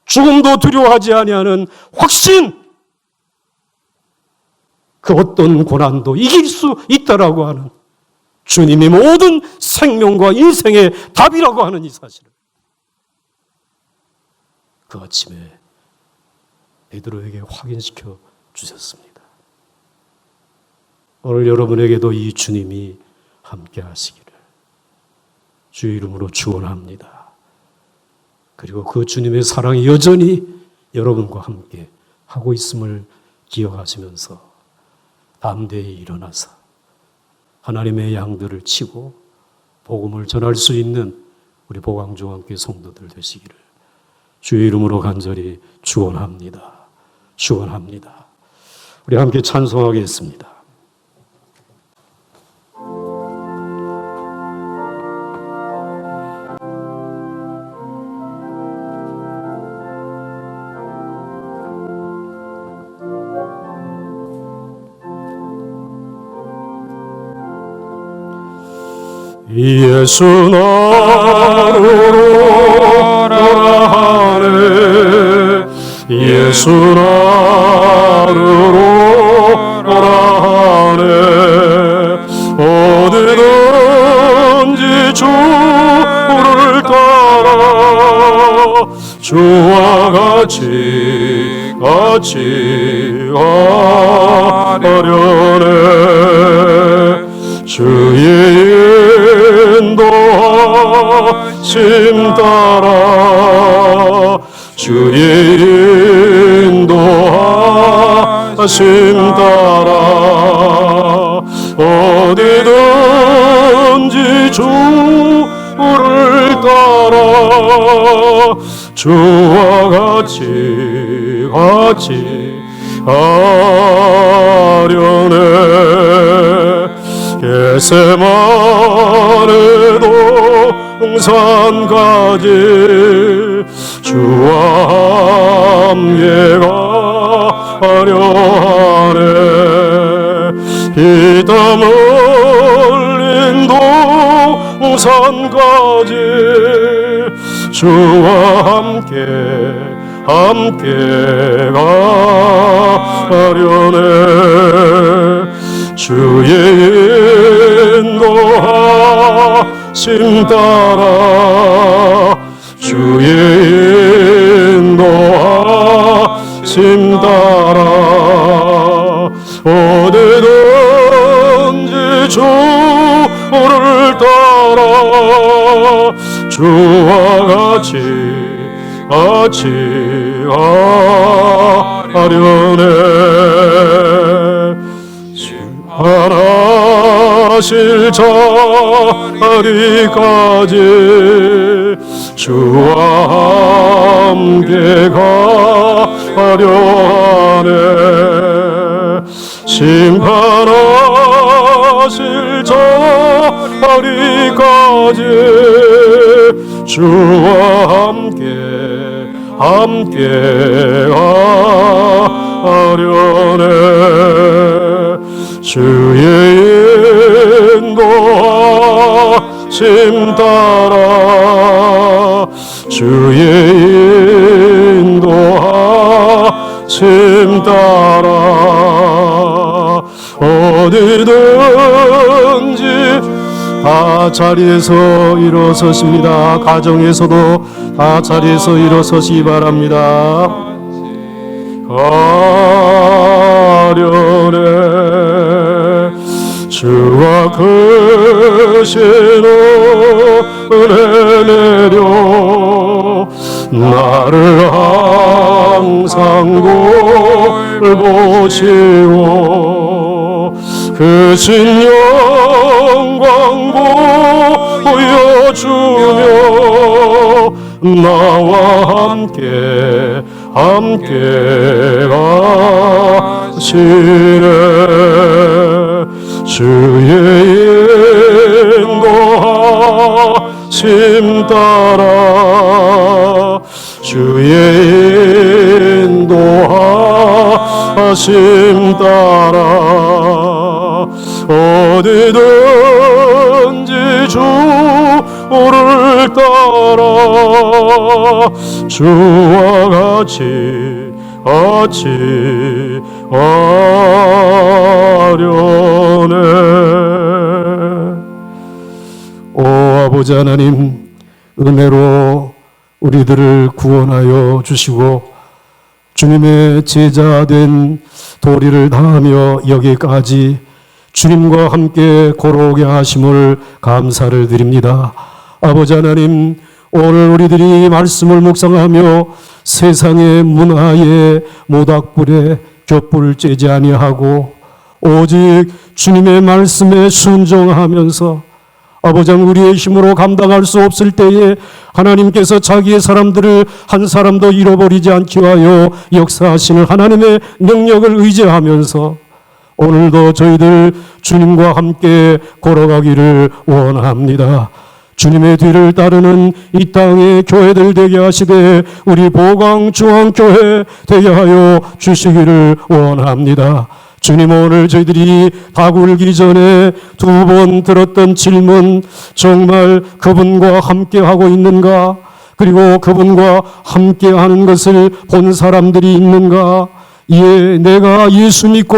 죽음도 두려워하지 아니하는 확신, 그 어떤 고난도 이길 수 있다라고 하는 주님이 모든 생명과 인생의 답이라고 하는 이 사실을 그 아침에 베드로에게 확인시켜 주셨습니다. 오늘 여러분에게도 이 주님이 함께 하시기를 주의 이름으로 축원합니다. 그리고 그 주님의 사랑이 여전히 여러분과 함께 하고 있음을 기억하시면서 담대히 일어나서 하나님의 양들을 치고 복음을 전할 수 있는 우리 보강중앙교회 성도들 되시기를 주의 이름으로 간절히 축원합니다. 축원합니다. 우리 함께 찬송하겠습니다. 예수 나로 하네 예수 나로 하네 어디든지 주를 따라 주와 같이 하려네 주의 인도하심 따라 주의 인도하심 따라 어디든지 주를 따라 주와 같이 하려네 겟세마네 동산까지 주와 함께 가려 하네 피땀 흘린 동산까지 주와 함께 가려네 주의 인도하심 따라 주의 인도하심 따라 어디든지 주를 따라 주와 같이 하려네 하나실 자리까지 주와 함께 가려 하네 심판하실 자리까지 주와 함께 가려네 주의 인도하심 따라 주의 인도하심 따라 어디든지 다 자리에서 일어서십니다. 가정에서도 다 자리에서 일어서시기 바랍니다. 가련해 주와 크신 은혜 내려 나를 항상 돌보시고 크신 영광 보여주며 나와 함께 가시네. 주의 인도하심 따라 주의 인도하심 따라 어디든지 주를 따라 주와 같이 하려네. 오 아버지 하나님, 은혜로 우리들을 구원하여 주시고 주님의 제자된 도리를 다하며 여기까지 주님과 함께 걸어오게 하심을 감사를 드립니다. 아버지 하나님, 오늘 우리들이 말씀을 묵상하며 세상의 문화의 모닥불에 곁불을 쬐지 아니하고 오직 주님의 말씀에 순종하면서 아버지 우리의 힘으로 감당할 수 없을 때에 하나님께서 자기의 사람들을 한 사람도 잃어버리지 않게 하여 역사하시는 하나님의 능력을 의지하면서 오늘도 저희들 주님과 함께 걸어가기를 원합니다. 주님의 뒤를 따르는 이 땅의 교회들 되게 하시되 우리 보광중앙교회 되게 하여 주시기를 원합니다. 주님, 오늘 저희들이 다굴기 전에 2번 들었던 질문, 정말 그분과 함께하고 있는가? 그리고 그분과 함께하는 것을 본 사람들이 있는가? 예, 내가 예수 믿고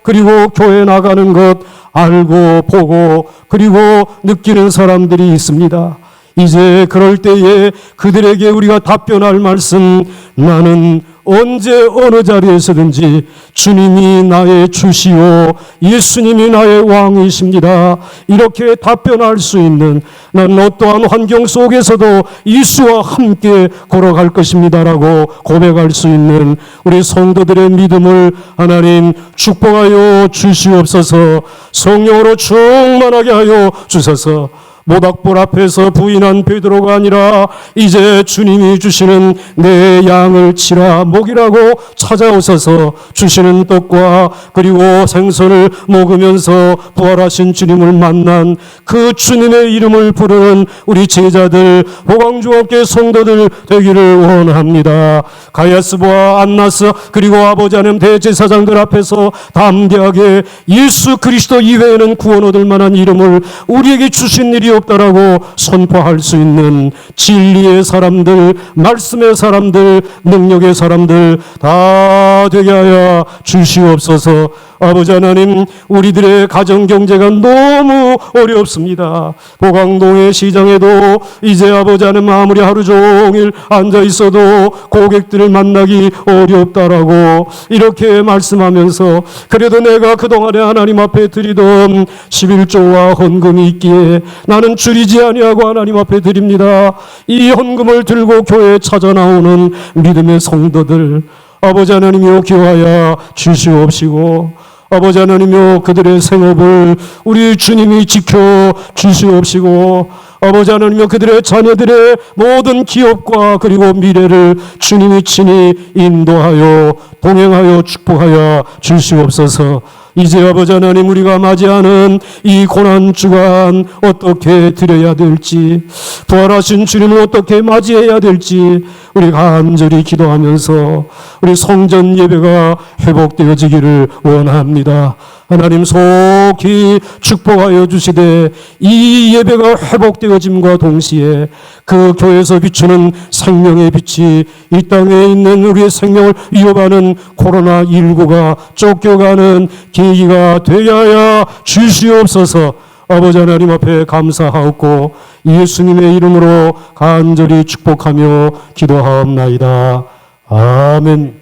그리고 교회 나가는 것 알고 보고 그리고 느끼는 사람들이 있습니다. 이제 그럴 때에 그들에게 우리가 답변할 말씀, 나는 언제 어느 자리에서든지 주님이 나의 주시오, 예수님이 나의 왕이십니다, 이렇게 답변할 수 있는, 난 어떠한 환경 속에서도 예수와 함께 걸어갈 것입니다라고 고백할 수 있는 우리 성도들의 믿음을 하나님 축복하여 주시옵소서. 성령으로 충만하게 하여 주소서. 모닥불 앞에서 부인한 베드로가 아니라 이제 주님이 주시는 내 양을 치라 먹이라고 찾아오셔서 주시는 떡과 그리고 생선을 먹으면서 부활하신 주님을 만난 그 주님의 이름을 부르는 우리 제자들, 보광중학교 성도들 되기를 원합니다. 가야스보와 안나스 그리고 아버지 하나님 대제사장들 앞에서 담대하게 예수 그리스도 이외에는 구원 얻을 만한 이름을 우리에게 주신 일이 없다라고 선포할 수 있는 진리의 사람들, 말씀의 사람들, 능력의 사람들 다 되게 하여 주시옵소서. 아버지 하나님, 우리들의 가정 경제가 너무 어렵습니다. 보광동의 시장에도 이제 아버지 하나님 아무리 하루 종일 앉아 있어도 고객들을 만나기 어렵다라고 이렇게 말씀하면서, 그래도 내가 그동안에 하나님 앞에 드리던 11조와 헌금이 있기에 나는 줄이지 아니하고 하나님 앞에 드립니다. 이 헌금을 들고 교회에 찾아 나오는 믿음의 성도들, 아버지 하나님이여 기호하여 주시옵시고, 아버지 하나님이여 그들의 생업을 우리 주님이 지켜 주시옵시고, 아버지 하나님이여 그들의 자녀들의 모든 기업과 그리고 미래를 주님이 친히 인도하여 동행하여 축복하여 주시옵소서. 이제 아버지 하나님, 우리가 맞이하는 이 고난주간 어떻게 드려야 될지, 부활하신 주님을 어떻게 맞이해야 될지 우리 간절히 기도하면서 우리 성전 예배가 회복되어지기를 원합니다. 하나님 속히 축복하여 주시되 이 예배가 회복되어짐과 동시에 그 교회에서 비추는 생명의 빛이 이 땅에 있는 우리의 생명을 위협하는 코로나19가 쫓겨가는 계기가 되어야 주시옵소서. 아버지 하나님 앞에 감사하옵고 예수님의 이름으로 간절히 축복하며 기도하옵나이다. 아멘.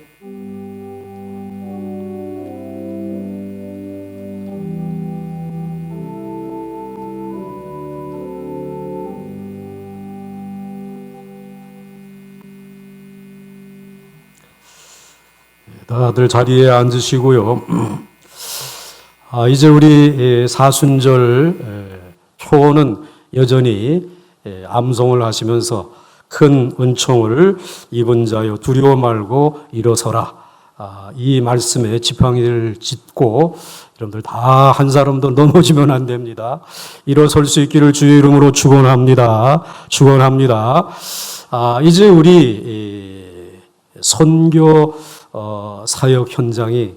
다들 자리에 앉으시고요. 이제 우리 사순절 초는 여전히 암송을 하시면서 큰 은총을 입은 자여 두려워 말고 일어서라. 이 말씀에 지팡이를 짚고 여러분들 다 한 사람도 넘어지면 안 됩니다. 일어설 수 있기를 주의 이름으로 축원합니다. 축원합니다. 이제 우리 선교 사역 현장이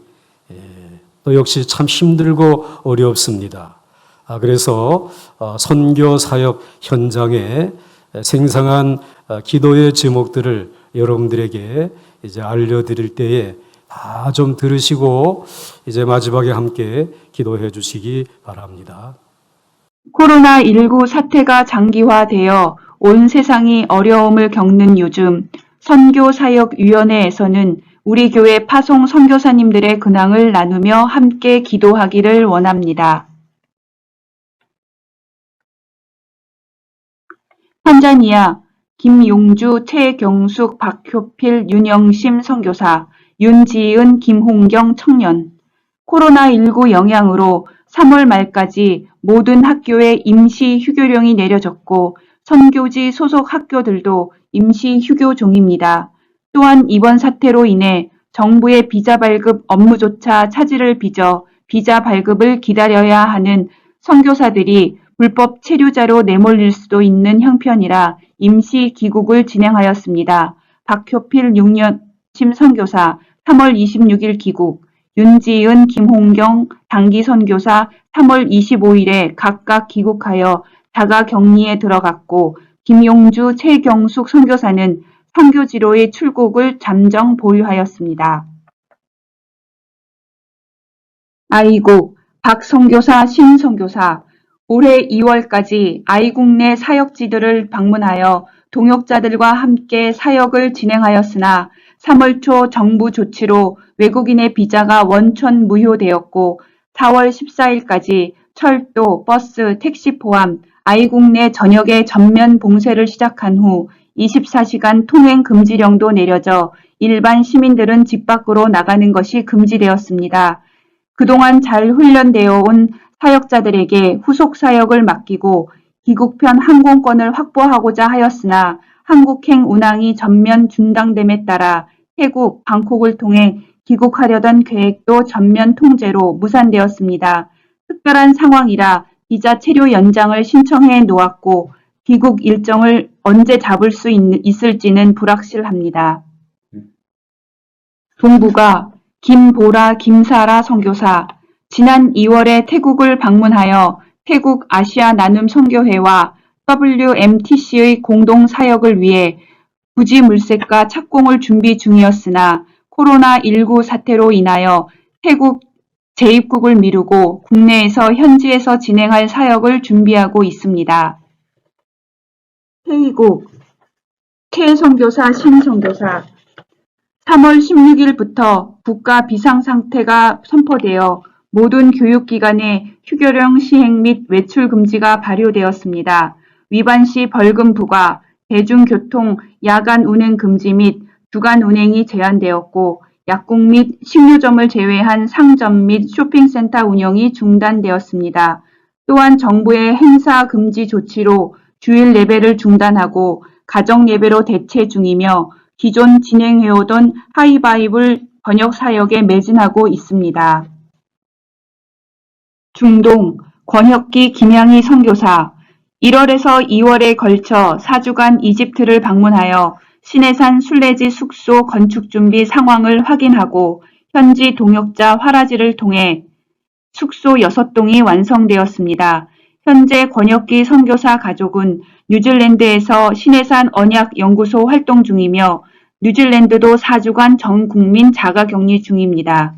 또 역시 참 힘들고 어렵습니다. 그래서 선교 사역 현장에 생생한 기도의 제목들을 여러분들에게 이제 알려드릴 때에 다 좀 들으시고 이제 마지막에 함께 기도해 주시기 바랍니다.
코로나19 사태가 장기화되어 온 세상이 어려움을 겪는 요즘 선교사역위원회에서는 우리 교회 파송 선교사님들의 근황을 나누며 함께 기도하기를 원합니다. 탄자니아 김용주, 최경숙, 박효필, 윤영심 선교사, 윤지은, 김홍경 청년. 코로나19 영향으로 3월 말까지 모든 학교에 임시 휴교령이 내려졌고 선교지 소속 학교들도 임시 휴교 중입니다. 또한 이번 사태로 인해 정부의 비자 발급 업무조차 차질을 빚어 비자 발급을 기다려야 하는 선교사들이 불법 체류자로 내몰릴 수도 있는 형편이라 임시 귀국을 진행하였습니다. 박효필 6년심 선교사 3월 26일 귀국, 윤지은, 김홍경 단기 선교사 3월 25일에 각각 귀국하여 자가 격리에 들어갔고 김용주, 최경숙 선교사는 선교지로의 출국을 잠정 보유하였습니다. 아이국 박 선교사, 신 선교사 올해 2월까지 아이국 내 사역지들을 방문하여 동역자들과 함께 사역을 진행하였으나 3월 초 정부 조치로 외국인의 비자가 원천 무효되었고 4월 14일까지 철도, 버스, 택시 포함 아이국 내 전역의 전면 봉쇄를 시작한 후 24시간 통행 금지령도 내려져 일반 시민들은 집 밖으로 나가는 것이 금지되었습니다. 그동안 잘 훈련되어 온 사역자들에게 후속 사역을 맡기고 귀국편 항공권을 확보하고자 하였으나 한국행 운항이 전면 중단됨에 따라 태국, 방콕을 통해 귀국하려던 계획도 전면 통제로 무산되었습니다. 특별한 상황이라 비자 체류 연장을 신청해 놓았고 귀국 일정을 언제 잡을 수 있을지는 불확실합니다. 동부가 김보라, 김사라 선교사 지난 2월에 태국을 방문하여 태국 아시아 나눔 선교회와 WMTC의 공동 사역을 위해 부지 물색과 착공을 준비 중이었으나 코로나19 사태로 인하여 태국 재입국을 미루고 국내에서 현지에서 진행할 사역을 준비하고 있습니다. K국 K 선교사, 신 선교사 3월 16일부터 국가 비상상태가 선포되어 모든 교육기관에 휴교령 시행 및 외출 금지가 발효되었습니다. 위반 시 벌금 부과, 대중교통 야간 운행 금지 및 주간 운행이 제한되었고 약국 및 식료점을 제외한 상점 및 쇼핑센터 운영이 중단되었습니다. 또한 정부의 행사 금지 조치로 주일 예배를 중단하고 가정 예배로 대체 중이며 기존 진행해오던 하이바이블 번역 사역에 매진하고 있습니다. 중동 권혁기 김양희 선교사 1월에서 2월에 걸쳐 4주간 이집트를 방문하여 시내산 순례지 숙소 건축 준비 상황을 확인하고 현지 동역자 화라지를 통해 숙소 6동이 완성되었습니다. 현재 권혁기 선교사 가족은 뉴질랜드에서 시내산 언약연구소 활동 중이며 뉴질랜드도 4주간 전 국민 자가격리 중입니다.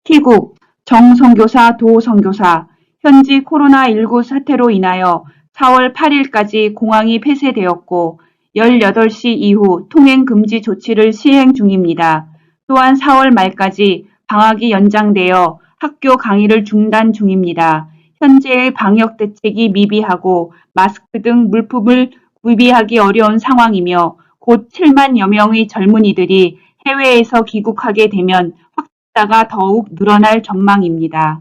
T국 정 선교사, 도 선교사 현지 코로나19 사태로 인하여 4월 8일까지 공항이 폐쇄되었고 18시 이후 통행 금지 조치를 시행 중입니다. 또한 4월 말까지 방학이 연장되어 학교 강의를 중단 중입니다. 현재의 방역 대책이 미비하고 마스크 등 물품을 구비하기 어려운 상황이며 곧 7만여 명의 젊은이들이 해외에서 귀국하게 되면 확진자가 더욱 늘어날 전망입니다.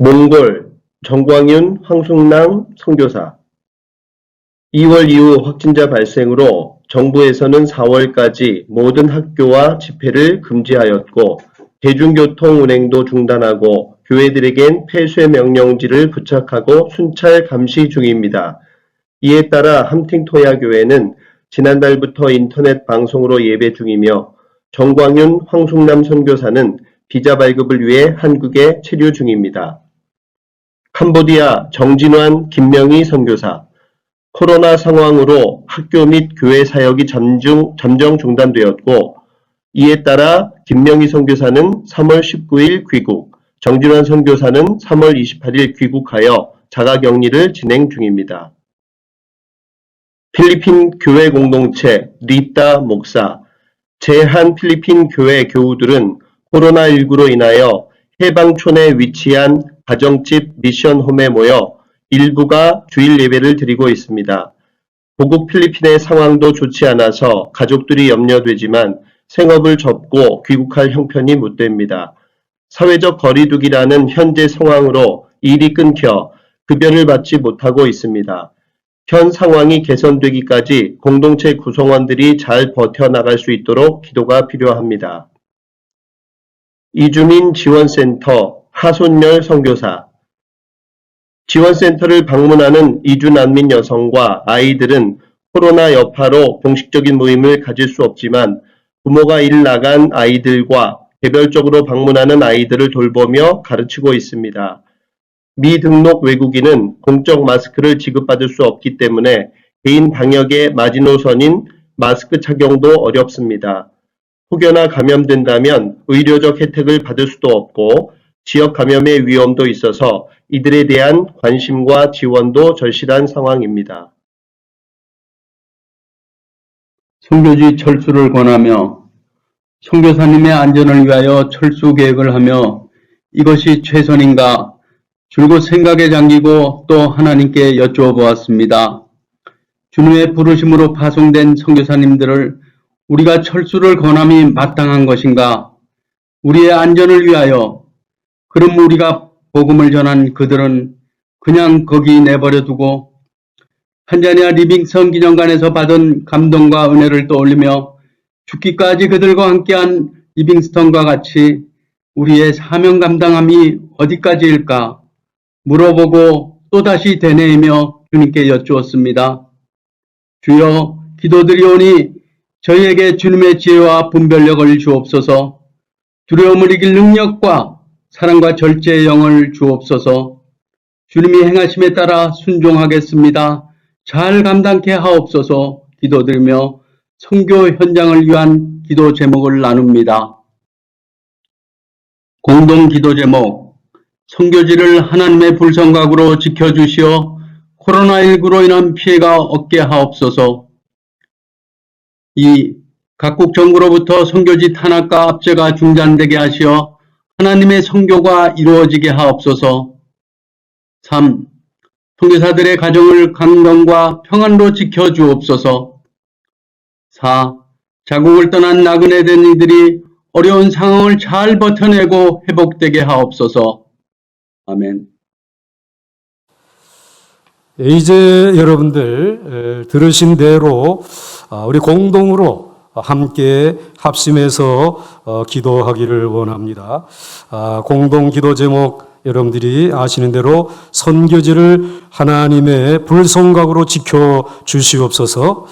몽골 정광윤 황숙남 선교사 2월 이후 확진자 발생으로 정부에서는 4월까지 모든 학교와 집회를 금지하였고 대중교통 운행도 중단하고 교회들에겐 폐쇄 명령지를 부착하고 순찰 감시 중입니다. 이에 따라 함팅토야 교회는 지난달부터 인터넷 방송으로 예배 중이며 정광윤 황숙남 선교사는 비자 발급을 위해 한국에 체류 중입니다. 캄보디아 정진환 김명희 선교사 코로나 상황으로 학교 및 교회 사역이 잠정 중단되었고 이에 따라 김명희 선교사는 3월 19일 귀국, 정진환 선교사는 3월 28일 귀국하여 자가격리를 진행 중입니다. 필리핀 교회 공동체 리따 목사 제한 필리핀 교회 교우들은 코로나19로 인하여 해방촌에 위치한 가정집 미션홈에 모여 일부가 주일 예배를 드리고 있습니다. 고국 필리핀의 상황도 좋지 않아서 가족들이 염려되지만 생업을 접고 귀국할 형편이 묻됩니다. 사회적 거리두기라는 현재 상황으로 일이 끊겨 급여를 받지 못하고 있습니다. 현 상황이 개선되기까지 공동체 구성원들이 잘 버텨나갈 수 있도록 기도가 필요합니다. 이주민 지원센터 하손열 선교사 지원센터를 방문하는 이주 난민 여성과 아이들은 코로나 여파로 공식적인 모임을 가질 수 없지만 부모가 일 나간 아이들과 개별적으로 방문하는 아이들을 돌보며 가르치고 있습니다. 미등록 외국인은 공적 마스크를 지급받을 수 없기 때문에 개인 방역의 마지노선인 마스크 착용도 어렵습니다. 혹여나 감염된다면 의료적 혜택을 받을 수도 없고 지역 감염의 위험도 있어서 이들에 대한 관심과 지원도 절실한 상황입니다.
선교지 철수를 권하며 선교사님의 안전을 위하여 철수 계획을 하며 이것이 최선인가 줄곧 생각에 잠기고 또 하나님께 여쭈어 보았습니다. 주님의 부르심으로 파송된 선교사님들을 우리가 철수를 권함이 마땅한 것인가? 우리의 안전을 위하여 그럼 우리가 복음을 전한 그들은 그냥 거기 내버려 두고 탄자니아 리빙스턴 기념관에서 받은 감동과 은혜를 떠올리며 죽기까지 그들과 함께한 리빙스턴과 같이 우리의 사명 감당함이 어디까지일까 물어보고 또다시 되뇌이며 주님께 여쭈었습니다. 주여 기도드리오니 저희에게 주님의 지혜와 분별력을 주옵소서. 두려움을 이길 능력과 사랑과 절제의 영을 주옵소서. 주님이 행하심에 따라 순종하겠습니다. 잘 감당케 하옵소서. 기도드리며 선교 현장을 위한 기도 제목을 나눕니다. 공동 기도 제목 선교지를 하나님의 불성각으로 지켜주시어 코로나19로 인한 피해가 없게 하옵소서. 2. 각국 정부로부터 선교지 탄압과 압제가 중단되게 하시어 하나님의 선교가 이루어지게 하옵소서. 3. 선교사들의 가정을 강건과 평안으로 지켜주옵소서. 4. 자국을 떠난 나그네 된 이들이 어려운 상황을 잘 버텨내고 회복되게 하옵소서. 아멘.
이제 여러분들 들으신 대로 우리 공동으로 함께 합심해서 기도하기를 원합니다. 공동 기도 제목 여러분들이 아시는 대로 선교지를 하나님의 불성각으로 지켜주시옵소서.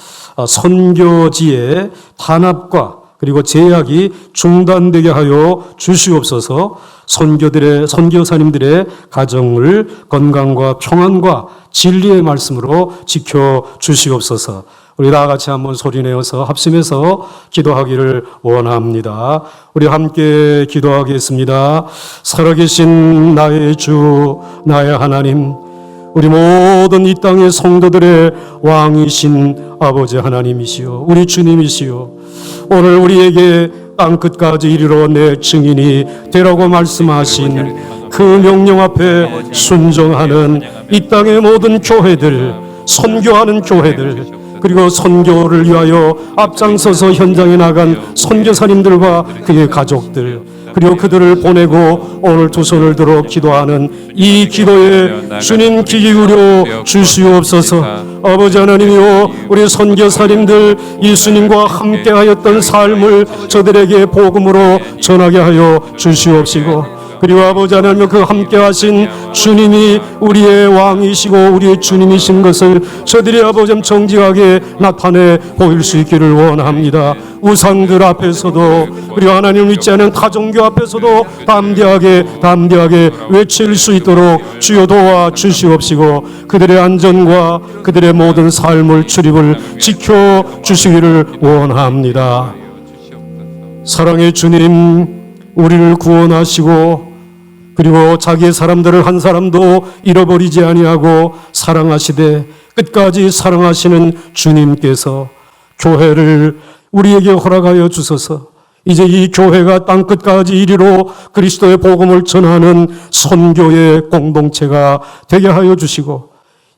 선교지의 탄압과 그리고 제약이 중단되게 하여 주시옵소서. 선교사님들의 가정을 건강과 평안과 진리의 말씀으로 지켜 주시옵소서. 우리 다 같이 한번 소리내어서 합심해서 기도하기를 원합니다. 우리 함께 기도하겠습니다. 살아계신 나의 주, 나의 하나님, 우리 모든 이 땅의 성도들의 왕이신 아버지 하나님이시여, 우리 주님이시여, 오늘 우리에게 땅끝까지 이르러 내 증인이 되라고 말씀하신 그 명령 앞에 순종하는 이 땅의 모든 교회들, 선교하는 교회들, 그리고 선교를 위하여 앞장서서 현장에 나간 선교사님들과 그의 가족들, 그리고 그들을 보내고 오늘 두 손을 들어 기도하는 이 기도에 주님 귀 기울여 주시옵소서. 아버지 하나님이여, 우리 선교사님들 예수님과 함께하였던 삶을 저들에게 복음으로 전하게 하여 주시옵시고, 그리고 아버지 하나님, 그 함께하신 주님이 우리의 왕이시고 우리의 주님이신 것을 저들이 아버지 정직하게 나타내 보일 수 있기를 원합니다. 우상들 앞에서도, 그리고 하나님 믿지 않은 타종교 앞에서도 담대하게 외칠 수 있도록 주여 도와 주시옵시고, 그들의 안전과 그들의 모든 삶을 출입을 지켜 주시기를 원합니다. 사랑의 주님, 우리를 구원하시고 그리고 자기의 사람들을 한 사람도 잃어버리지 아니하고 사랑하시되 끝까지 사랑하시는 주님께서 교회를 우리에게 허락하여 주소서. 이제 이 교회가 땅끝까지 이리로 그리스도의 복음을 전하는 선교의 공동체가 되게 하여 주시고,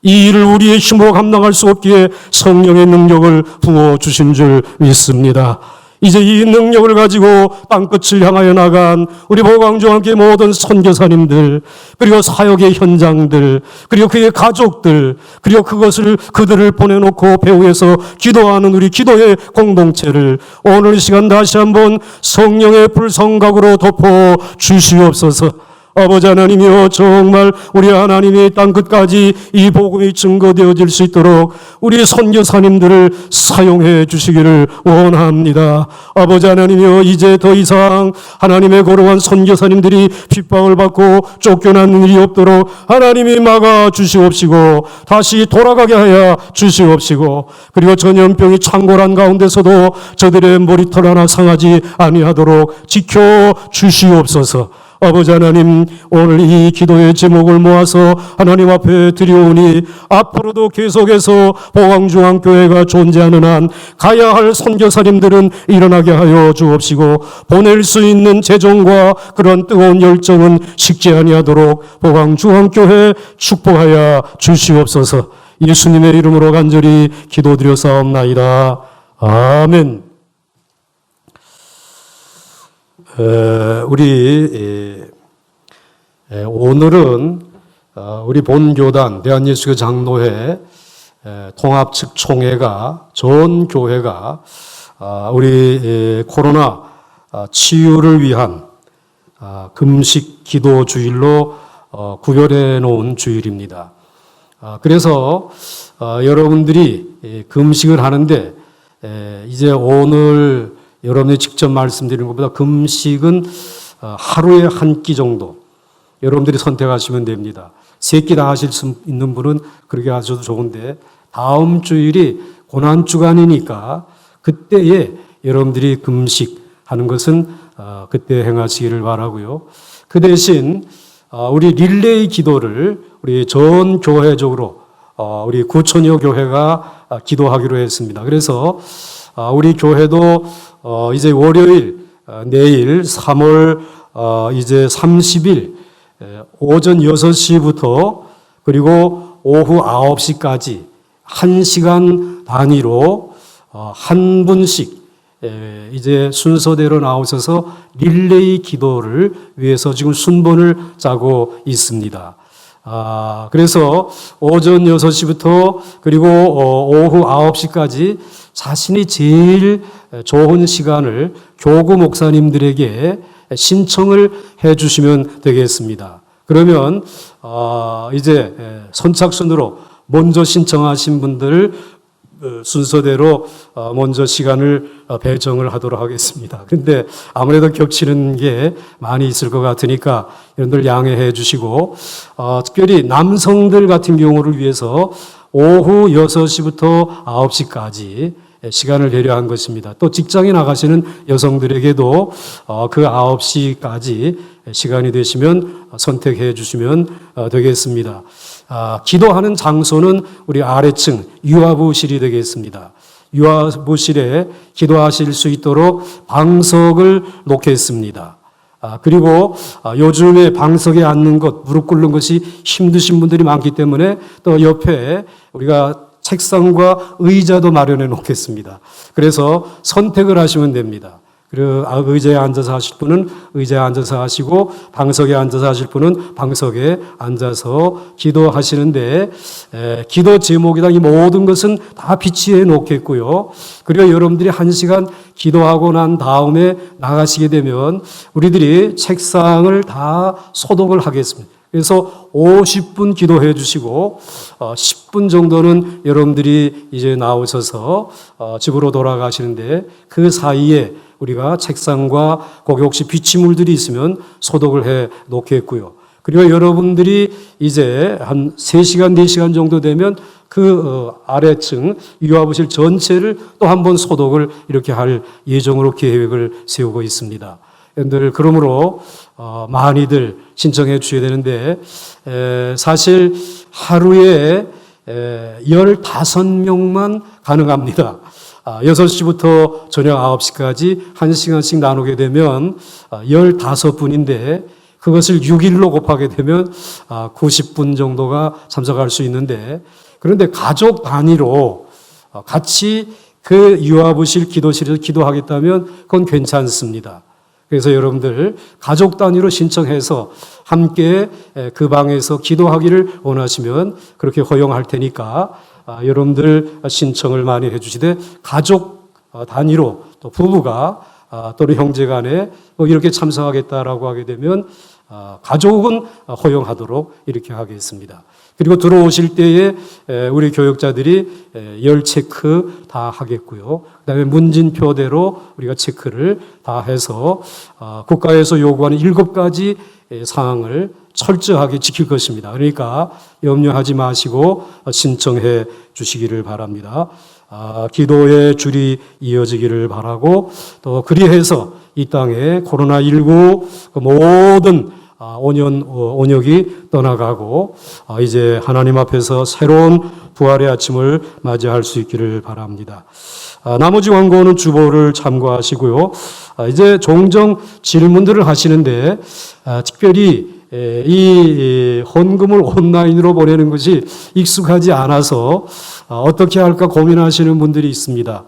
이 일을 우리의 힘으로 감당할 수 없기에 성령의 능력을 부어 주신 줄 믿습니다. 이제 이 능력을 가지고 땅끝을 향하여 나간 우리 보광주와 함께 모든 선교사님들, 그리고 사역의 현장들, 그리고 그의 가족들, 그리고 그들을 보내놓고 배후에서 기도하는 우리 기도의 공동체를 오늘 이 시간 다시 한번 성령의 불성각으로 덮어 주시옵소서. 아버지 하나님이여, 정말 우리 하나님이 땅끝까지 이 복음이 증거되어질 수 있도록 우리 선교사님들을 사용해 주시기를 원합니다. 아버지 하나님이여, 이제 더 이상 하나님의 거룩한 선교사님들이 핍박을 받고 쫓겨나는 일이 없도록 하나님이 막아 주시옵시고 다시 돌아가게 하여 주시옵시고, 그리고 전염병이 창궐한 가운데서도 저들의 머리털 하나 상하지 아니하도록 지켜 주시옵소서. 아버지 하나님, 오늘 이 기도의 제목을 모아서 하나님 앞에 드리오니 앞으로도 계속해서 보광중앙교회가 존재하는 한 가야 할 선교사님들은 일어나게 하여 주옵시고, 보낼 수 있는 재정과 그런 뜨거운 열정은 식지 아니하도록 보광중앙교회 축복하여 주시옵소서. 예수님의 이름으로 간절히 기도드렸사옵나이다. 아멘. 오늘은 우리 본교단 대한예수교 장로회 통합 측 총회가, 전 교회가 우리 코로나 치유를 위한 금식 기도 주일로 구별해 놓은 주일입니다. 그래서 여러분들이 금식을 하는데, 이제 오늘 여러분이 직접 말씀드리는 것보다 금식은 하루에 한 끼 정도 여러분들이 선택하시면 됩니다. 3끼 다 하실 수 있는 분은 그렇게 하셔도 좋은데, 다음 주일이 고난주간이니까 그때에 여러분들이 금식하는 것은 그때 행하시기를 바라고요. 그 대신 우리 릴레이 기도를 우리 전 교회적으로 우리 구천여 교회가 기도하기로 했습니다. 그래서 우리 교회도 이제 월요일, 내일 3월 이제 30일 오전 6시부터 그리고 오후 9시까지 1시간 단위로 한 분씩 이제 순서대로 나오셔서 릴레이 기도를 위해서 지금 순번을 짜고 있습니다. 그래서 오전 6시부터 그리고 오후 9시까지 자신이 제일 좋은 시간을 교구 목사님들에게 신청을 해 주시면 되겠습니다. 그러면 이제 선착순으로 먼저 신청하신 분들 순서대로 먼저 시간을 배정을 하도록 하겠습니다. 근데 아무래도 겹치는 게 많이 있을 것 같으니까 여러분들 양해해 주시고, 특별히 남성들 같은 경우를 위해서 오후 6시부터 9시까지 시간을 배려한 것입니다. 또 직장에 나가시는 여성들에게도 그 9시까지 시간이 되시면 선택해 주시면 되겠습니다. 기도하는 장소는 우리 아래층 유아부실이 되겠습니다. 유아부실에 기도하실 수 있도록 방석을 놓겠습니다. 그리고 요즘에 방석에 앉는 것, 무릎 꿇는 것이 힘드신 분들이 많기 때문에 또 옆에 우리가 책상과 의자도 마련해 놓겠습니다. 그래서 선택을 하시면 됩니다. 그리고 의자에 앉아서 하실 분은 의자에 앉아서 하시고 방석에 앉아서 하실 분은 방석에 앉아서 기도하시는데 기도 제목이다 이 모든 것은 다 비치해 놓겠고요. 그리고 여러분들이 1시간 기도하고 난 다음에 나가시게 되면 우리들이 책상을 다 소독을 하겠습니다. 그래서 50분 기도해 주시고 10분 정도는 여러분들이 이제 나오셔서 집으로 돌아가시는데 그 사이에 우리가 책상과 거기 혹시 비치물들이 있으면 소독을 해 놓겠고요. 그리고 여러분들이 이제 한 3시간, 4시간 정도 되면 그 아래층 유아부실 전체를 또 한 번 소독을 이렇게 할 예정으로 계획을 세우고 있습니다. 여러분들 그러므로 많이들 신청해 주셔야 되는데 사실 하루에 15명만 가능합니다. 6시부터 저녁 9시까지 1시간씩 나누게 되면 15분인데 그것을 6일로 곱하게 되면 90분 정도가 참석할 수 있는데 그런데 가족 단위로 같이 그 유아부실 기도실에서 기도하겠다면 그건 괜찮습니다. 그래서 여러분들 가족 단위로 신청해서 함께 그 방에서 기도하기를 원하시면 그렇게 허용할 테니까 여러분들 신청을 많이 해주시되 가족 단위로 또 부부가 또는 형제간에 이렇게 참석하겠다라고 하게 되면 가족은 허용하도록 이렇게 하겠습니다. 그리고 들어오실 때에 우리 교역자들이 열 체크 다 하겠고요. 그다음에 문진표대로 우리가 체크를 다 해서 국가에서 요구하는 7가지 사항을 철저하게 지킬 것입니다. 그러니까 염려하지 마시고 신청해 주시기를 바랍니다. 기도의 줄이 이어지기를 바라고 또 그리해서 이 땅에 코로나19 모든 온역이 떠나가고 이제 하나님 앞에서 새로운 부활의 아침을 맞이할 수 있기를 바랍니다. 나머지 광고는 주보를 참고하시고요. 이제 종종 질문들을 하시는데 특별히 이 헌금을 온라인으로 보내는 것이 익숙하지 않아서 어떻게 할까 고민하시는 분들이 있습니다.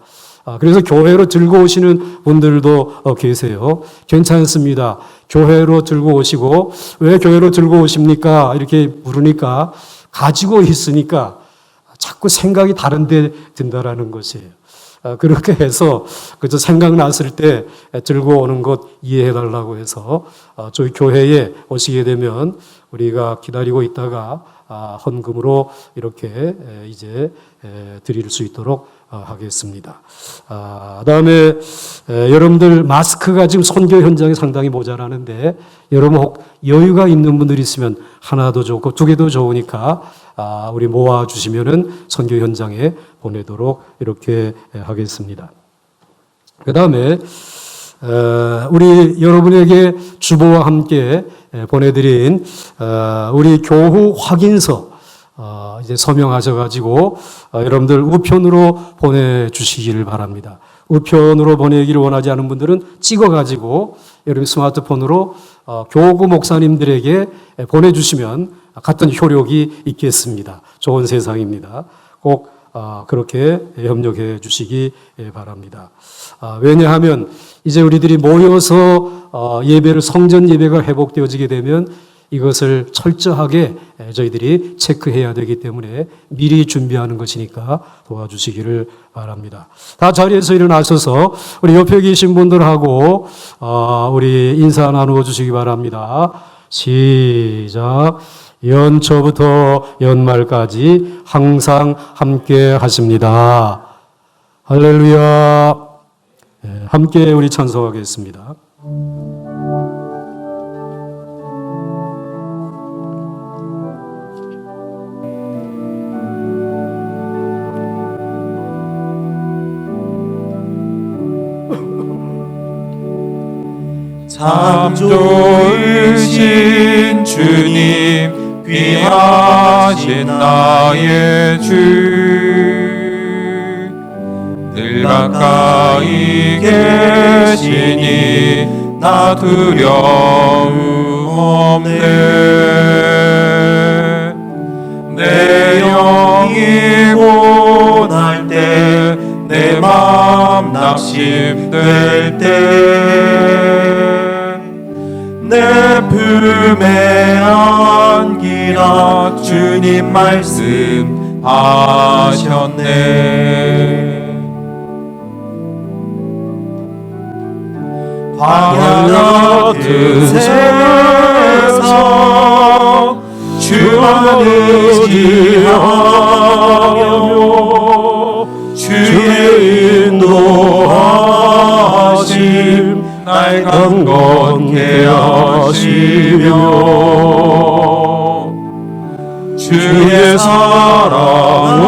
그래서 교회로 들고 오시는 분들도 계세요. 괜찮습니다. 교회로 들고 오시고 왜 교회로 들고 오십니까? 이렇게 물으니까 가지고 있으니까 자꾸 생각이 다른 데 든다라는 것이에요. 그렇게 해서 그저 생각났을 때 들고 오는 것 이해해달라고 해서 저희 교회에 오시게 되면 우리가 기다리고 있다가 헌금으로 이렇게 이제 드릴 수 있도록 하겠습니다. 그다음에 여러분들 마스크가 지금 선교 현장에 상당히 모자라는데 여러분 혹 여유가 있는 분들이 있으면 하나도 좋고 2개도 좋으니까 우리 모아 주시면은 선교 현장에 보내도록 이렇게 하겠습니다. 그다음에 우리 여러분에게 주보와 함께 보내드린 우리 교후 확인서 이제 서명하셔가지고 여러분들 우편으로 보내주시기를 바랍니다. 우편으로 보내기를 원하지 않은 분들은 찍어가지고 여러분 스마트폰으로 교구 목사님들에게 보내주시면 같은 효력이 있겠습니다. 좋은 세상입니다. 꼭 그렇게 협력해 주시기 바랍니다. 왜냐하면 이제 우리들이 모여서 예배를 성전 예배가 회복되어지게 되면 이것을 철저하게 저희들이 체크해야 되기 때문에 미리 준비하는 것이니까 도와주시기를 바랍니다. 다 자리에서 일어나셔서 우리 옆에 계신 분들하고 우리 인사 나누어 주시기 바랍니다. 시작. 연초부터 연말까지 항상 함께 하십니다. 할렐루야. 함께 우리 찬송하겠습니다.
창조이신 주님 귀하신 나의 주 늘 가까이 계시니 나 두려움 없네 내 영이 고날 때 내 맘 낙심될 때 내 품에 안기라 주님 말씀하셨네 광야 같은 세상 주만 의지하며 주의 인도하심 날 강건케 하시며 주의 사랑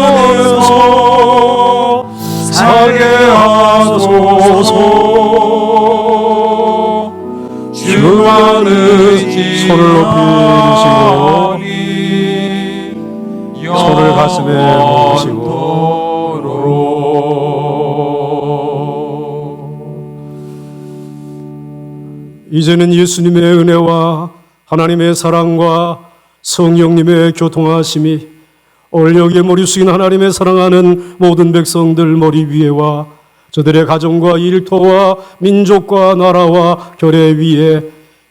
안에서 살게 하소서 주만 의지
손을 높이
들시고
손을 가슴에 이제는 예수님의 은혜와 하나님의 사랑과 성령님의 교통하심이 얼력의 머리 숙인 하나님의 사랑하는 모든 백성들 머리 위에와 저들의 가정과 일터와 민족과 나라와 결의 위에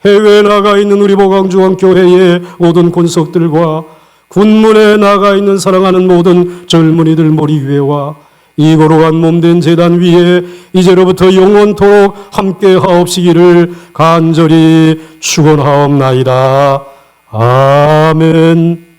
해외에 나가 있는 우리 보강중앙교회의 모든 권속들과 군문에 나가 있는 사랑하는 모든 젊은이들 머리 위에와 이 거룩한 몸된 제단 위에 이제로부터 영원토록 함께 하옵시기를 간절히 축원하옵나이다. 아멘.